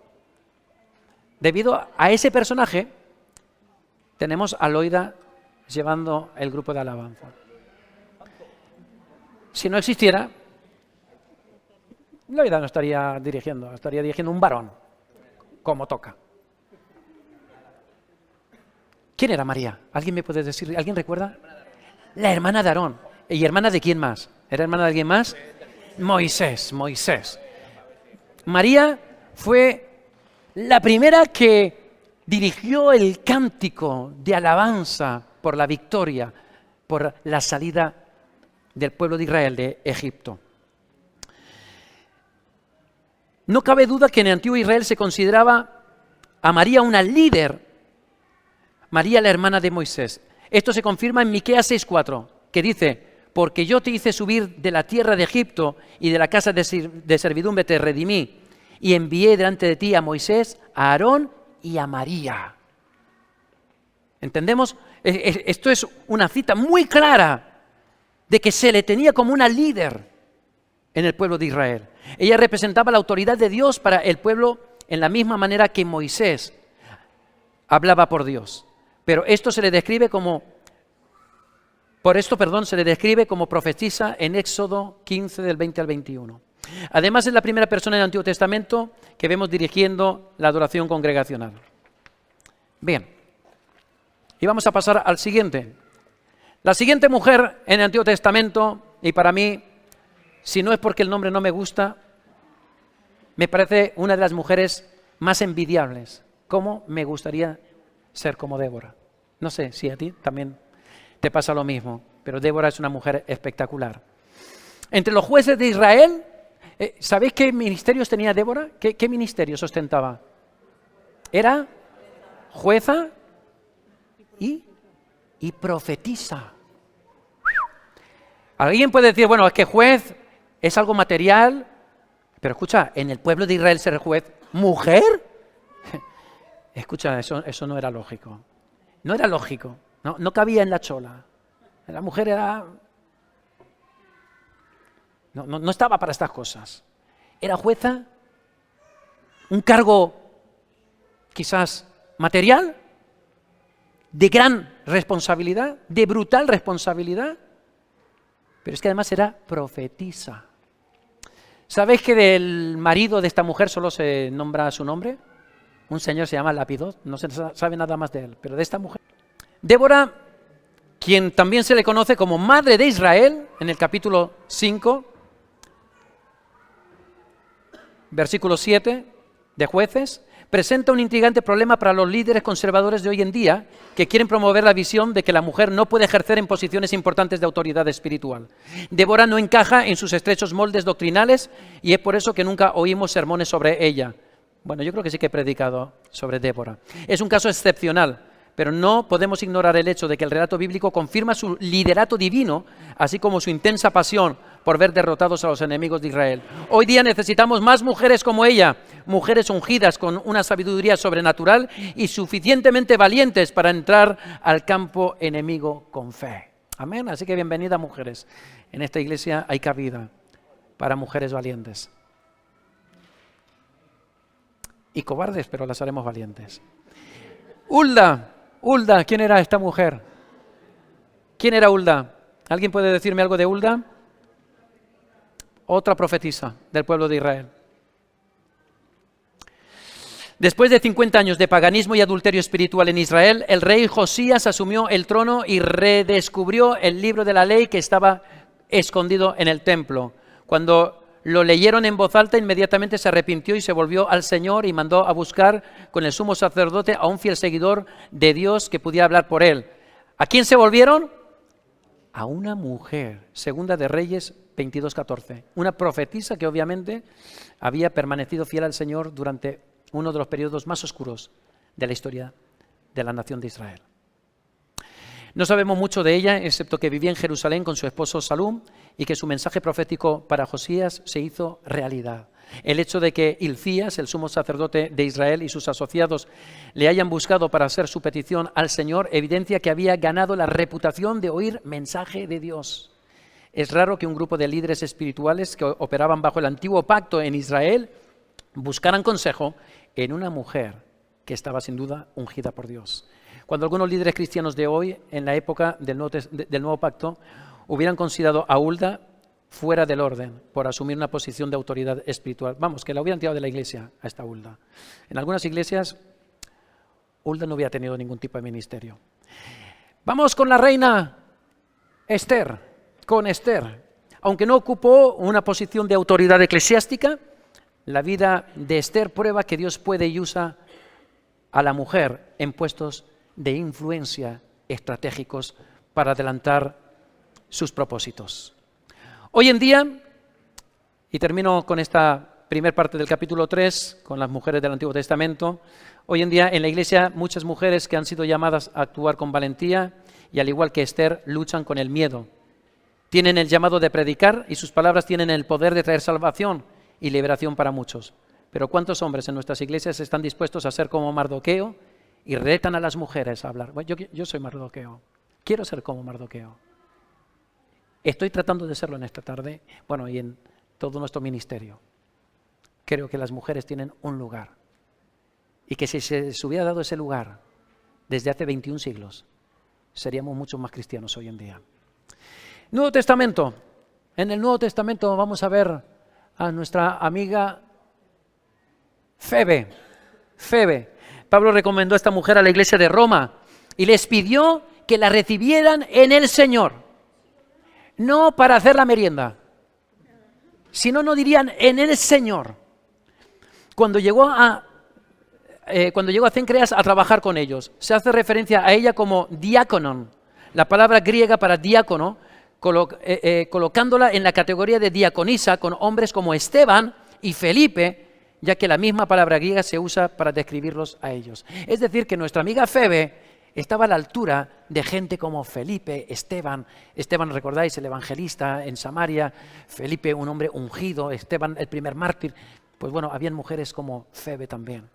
Debido a ese personaje, tenemos a Loida llevando el grupo de alabanza. Si no existiera, Loida no estaría dirigiendo un varón, como toca. ¿Quién era María? ¿Alguien me puede decir? ¿Alguien recuerda? La hermana de Aarón. ¿Y hermana de quién más? ¿Era hermana de alguien más? Moisés. María fue la primera que dirigió el cántico de alabanza por la victoria, por la salida del pueblo de Israel de Egipto. No cabe duda que en el antiguo Israel se consideraba a María una líder, María la hermana de Moisés. Esto se confirma en Miqueas 6:4, que dice: porque yo te hice subir de la tierra de Egipto y de la casa de servidumbre te redimí, y envié delante de ti a Moisés, a Aarón y a María. ¿Entendemos? Esto es una cita muy clara de que se le tenía como una líder en el pueblo de Israel. Ella representaba la autoridad de Dios para el pueblo en la misma manera que Moisés hablaba por Dios. Pero esto se le describe como profetisa en Éxodo 15 del 20 al 21. Además es la primera persona en el Antiguo Testamento que vemos dirigiendo la adoración congregacional. Bien, y vamos a pasar al siguiente. La siguiente mujer en el Antiguo Testamento, y para mí, si no es porque el nombre no me gusta, me parece una de las mujeres más envidiables. ¿Cómo me gustaría ser como Débora? No sé si a ti también te pasa lo mismo, pero Débora es una mujer espectacular. Entre los jueces de Israel, ¿sabéis qué ministerios tenía Débora? ¿Qué ministerio ostentaba? Era jueza y profetisa. Alguien puede decir, bueno, es que juez es algo material, pero escucha, en el pueblo de Israel ser juez, ¿mujer? Escucha, eso no era lógico. No era lógico, no cabía en la chola. La mujer era... No estaba para estas cosas. Era jueza, un cargo quizás material, de gran responsabilidad, de brutal responsabilidad, pero es que además era profetisa. ¿Sabéis que del marido de esta mujer solo se nombra su nombre? Un señor se llama Lapidot, no se sabe nada más de él, pero de esta mujer. Débora, quien también se le conoce como Madre de Israel, en el capítulo 5, versículo 7 de Jueces, presenta un intrigante problema para los líderes conservadores de hoy en día que quieren promover la visión de que la mujer no puede ejercer en posiciones importantes de autoridad espiritual. Débora no encaja en sus estrechos moldes doctrinales y es por eso que nunca oímos sermones sobre ella. Bueno, yo creo que sí que he predicado sobre Débora. Es un caso excepcional, pero no podemos ignorar el hecho de que el relato bíblico confirma su liderato divino, así como su intensa pasión por ver derrotados a los enemigos de Israel. Hoy día necesitamos más mujeres como ella, mujeres ungidas con una sabiduría sobrenatural y suficientemente valientes para entrar al campo enemigo con fe. Amén. Así que bienvenida, mujeres. En esta iglesia hay cabida para mujeres valientes. Y cobardes, pero las haremos valientes. Hulda, ¿quién era esta mujer? ¿Quién era Hulda? ¿Alguien puede decirme algo de Hulda? Otra profetisa del pueblo de Israel. Después de 50 años de paganismo y adulterio espiritual en Israel, el rey Josías asumió el trono y redescubrió el libro de la ley que estaba escondido en el templo. Cuando lo leyeron en voz alta, inmediatamente se arrepintió y se volvió al Señor y mandó a buscar con el sumo sacerdote a un fiel seguidor de Dios que pudiera hablar por él. ¿A quién se volvieron? A una mujer. Segunda de Reyes 22:14. Una profetisa que obviamente había permanecido fiel al Señor durante uno de los periodos más oscuros de la historia de la nación de Israel. No sabemos mucho de ella, excepto que vivía en Jerusalén con su esposo Salum y que su mensaje profético para Josías se hizo realidad. El hecho de que Hilcías, el sumo sacerdote de Israel, y sus asociados le hayan buscado para hacer su petición al Señor evidencia que había ganado la reputación de oír mensaje de Dios. Es raro que un grupo de líderes espirituales que operaban bajo el antiguo pacto en Israel buscaran consejo en una mujer que estaba sin duda ungida por Dios. Cuando algunos líderes cristianos de hoy, en la época del nuevo pacto, hubieran considerado a Hulda fuera del orden por asumir una posición de autoridad espiritual, vamos, que la hubieran tirado de la iglesia a esta Hulda. En algunas iglesias, Hulda no hubiera tenido ningún tipo de ministerio. Vamos con la reina Esther, con Esther. Aunque no ocupó una posición de autoridad eclesiástica, la vida de Esther prueba que Dios puede y usa a la mujer en puestos de influencia estratégicos para adelantar sus propósitos. Hoy en día, y termino con esta primera parte del capítulo 3, con las mujeres del Antiguo Testamento, hoy en día en la iglesia muchas mujeres que han sido llamadas a actuar con valentía y al igual que Esther luchan con el miedo. Tienen el llamado de predicar y sus palabras tienen el poder de traer salvación y liberación para muchos. Pero ¿cuántos hombres en nuestras iglesias están dispuestos a ser como Mardoqueo y retan a las mujeres a hablar? Bueno, yo soy Mardoqueo, quiero ser como Mardoqueo. Estoy tratando de serlo en esta tarde, bueno, y en todo nuestro ministerio. Creo que las mujeres tienen un lugar y que si se les hubiera dado ese lugar desde hace 21 siglos, seríamos mucho más cristianos hoy en día. Nuevo Testamento. En el Nuevo Testamento vamos a ver a nuestra amiga Febe. Pablo recomendó a esta mujer a la iglesia de Roma y les pidió que la recibieran en el Señor. No para hacer la merienda, sino no dirían en el Señor. Cuando llegó a Cencreas a trabajar con ellos, se hace referencia a ella como diáconon, la palabra griega para diácono, colocándola en la categoría de diaconisa con hombres como Esteban y Felipe, ya que la misma palabra griega se usa para describirlos a ellos. Es decir, que nuestra amiga Febe estaba a la altura de gente como Felipe, Esteban, recordáis, el evangelista en Samaria, Felipe, un hombre ungido, Esteban, el primer mártir. Pues bueno, habían mujeres como Febe también.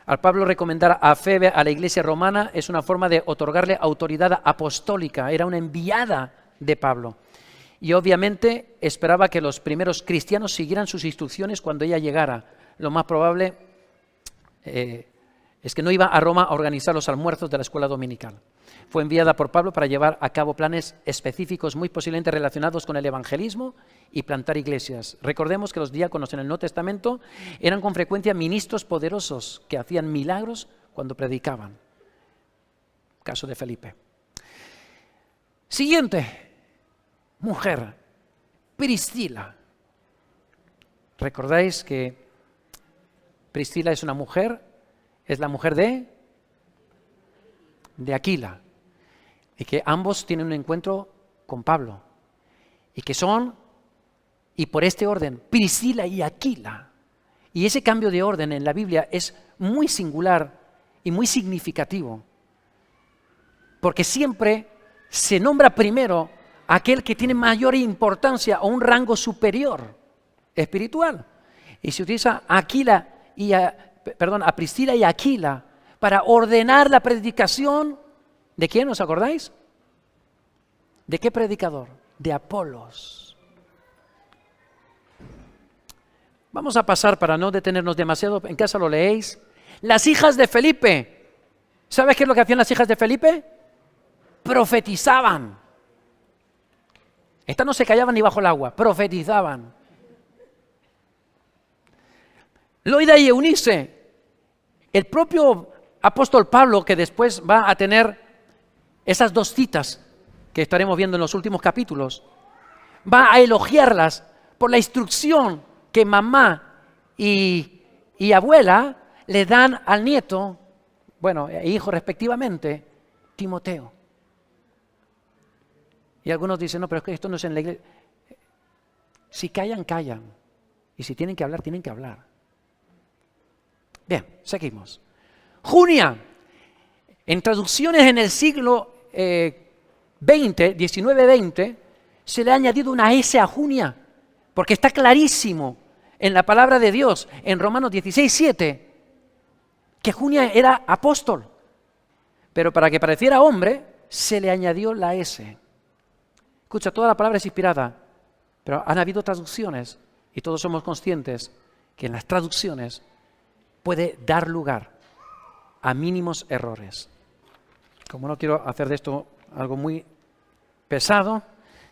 Al Pablo recomendar a Febe a la iglesia romana es una forma de otorgarle autoridad apostólica, era una enviada de Pablo. Y obviamente esperaba que los primeros cristianos siguieran sus instrucciones cuando ella llegara. Lo más probable es que no iba a Roma a organizar los almuerzos de la escuela dominical. Fue enviada por Pablo para llevar a cabo planes específicos muy posiblemente relacionados con el evangelismo y plantar iglesias. Recordemos que los diáconos en el Nuevo Testamento eran con frecuencia ministros poderosos que hacían milagros cuando predicaban. Caso de Felipe. Siguiente mujer, Priscila. ¿Recordáis que Priscila es una mujer? Es la mujer de Aquila. Y que ambos tienen un encuentro con Pablo. Y que son, y por este orden, Priscila y Aquila. Y ese cambio de orden en la Biblia es muy singular y muy significativo. Porque siempre se nombra primero a aquel que tiene mayor importancia o un rango superior espiritual. Y se utiliza a Priscila y Aquila para ordenar la predicación. ¿De quién os acordáis? ¿De qué predicador? De Apolos. Vamos a pasar para no detenernos demasiado, en casa lo leéis. Las hijas de Felipe. ¿Sabes qué es lo que hacían las hijas de Felipe? Profetizaban. Estas no se callaban ni bajo el agua, profetizaban. Loida y Eunice El propio apóstol Pablo, que después va a tener esas dos citas que estaremos viendo en los últimos capítulos, va a elogiarlas por la instrucción que mamá y abuela le dan al nieto, bueno, e hijo respectivamente, Timoteo. Y algunos dicen, no, pero es que esto no es en la iglesia. Si callan, callan. Y si tienen que hablar, tienen que hablar. Bien, seguimos. Junia. En traducciones en el siglo XX, 19-20, se le ha añadido una S a Junia, porque está clarísimo en la palabra de Dios, en Romanos 16:7, que Junia era apóstol. Pero para que pareciera hombre, se le añadió la S. Escucha, toda la palabra es inspirada, pero han habido traducciones y todos somos conscientes que en las traducciones puede dar lugar a mínimos errores. Como no quiero hacer de esto algo muy pesado,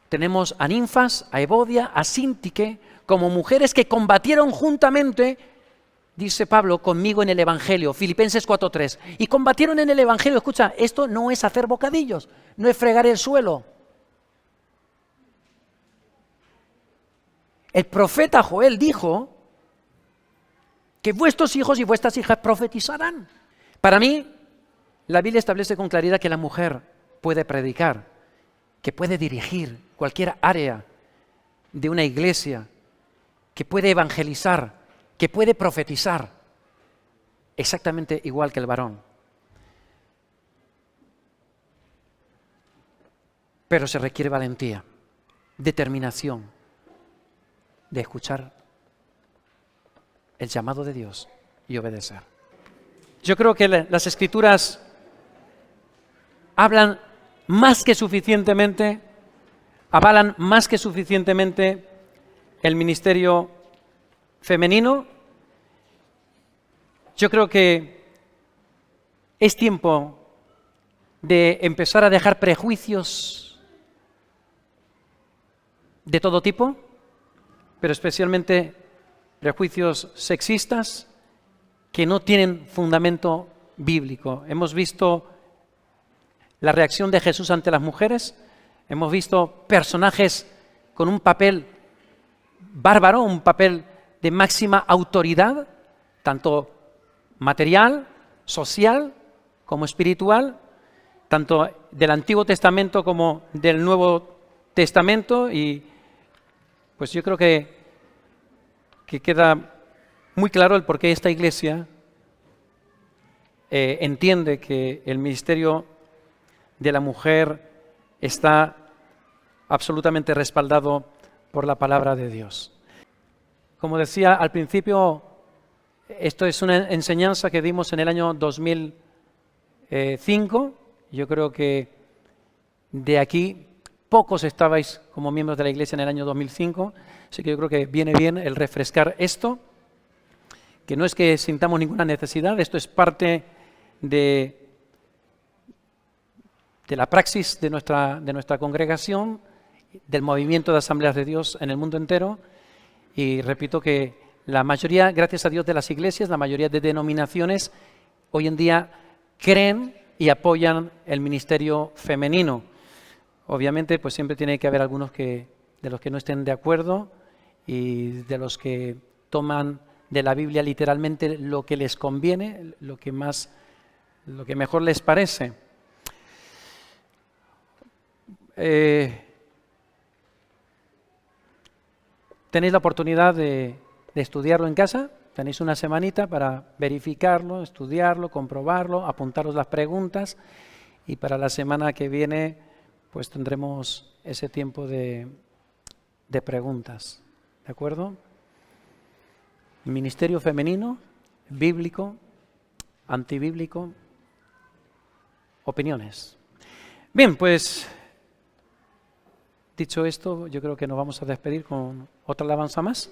tenemos a Ninfas, a Evodia, a Síntique, como mujeres que combatieron juntamente, dice Pablo, conmigo en el Evangelio, Filipenses 4:3. Y combatieron en el Evangelio. Escucha, esto no es hacer bocadillos, no es fregar el suelo. El profeta Joel dijo que vuestros hijos y vuestras hijas profetizarán. Para mí, la Biblia establece con claridad que la mujer puede predicar, que puede dirigir cualquier área de una iglesia, que puede evangelizar, que puede profetizar, exactamente igual que el varón. Pero se requiere valentía, determinación de escuchar el llamado de Dios y obedecer. Yo creo que las Escrituras hablan más que suficientemente, avalan más que suficientemente el ministerio femenino. Yo creo que es tiempo de empezar a dejar prejuicios de todo tipo, pero especialmente prejuicios sexistas que no tienen fundamento bíblico. Hemos visto la reacción de Jesús ante las mujeres, hemos visto personajes con un papel bárbaro, un papel de máxima autoridad, tanto material, social, como espiritual, tanto del Antiguo Testamento como del Nuevo Testamento, y pues yo creo que queda muy claro el por qué esta iglesia entiende que el ministerio de la mujer está absolutamente respaldado por la palabra de Dios. Como decía al principio, esto es una enseñanza que dimos en el año 2005. Yo creo que de aquí pocos estabais como miembros de la iglesia en el año 2005, así que yo creo que viene bien el refrescar esto, que no es que sintamos ninguna necesidad, esto es parte de la praxis de nuestra congregación, del movimiento de asambleas de Dios en el mundo entero, y repito que la mayoría, gracias a Dios, de las iglesias, la mayoría de denominaciones, hoy en día creen y apoyan el ministerio femenino. Obviamente, pues siempre tiene que haber algunos de los que no estén de acuerdo y de los que toman de la Biblia literalmente lo que les conviene, lo que mejor les parece. Tenéis la oportunidad de estudiarlo en casa, tenéis una semanita para verificarlo, estudiarlo, comprobarlo, apuntaros las preguntas, y para la semana que viene pues tendremos ese tiempo de preguntas, ¿de acuerdo? Ministerio femenino, bíblico, antibíblico, opiniones. Bien, pues dicho esto, yo creo que nos vamos a despedir con otra alabanza más.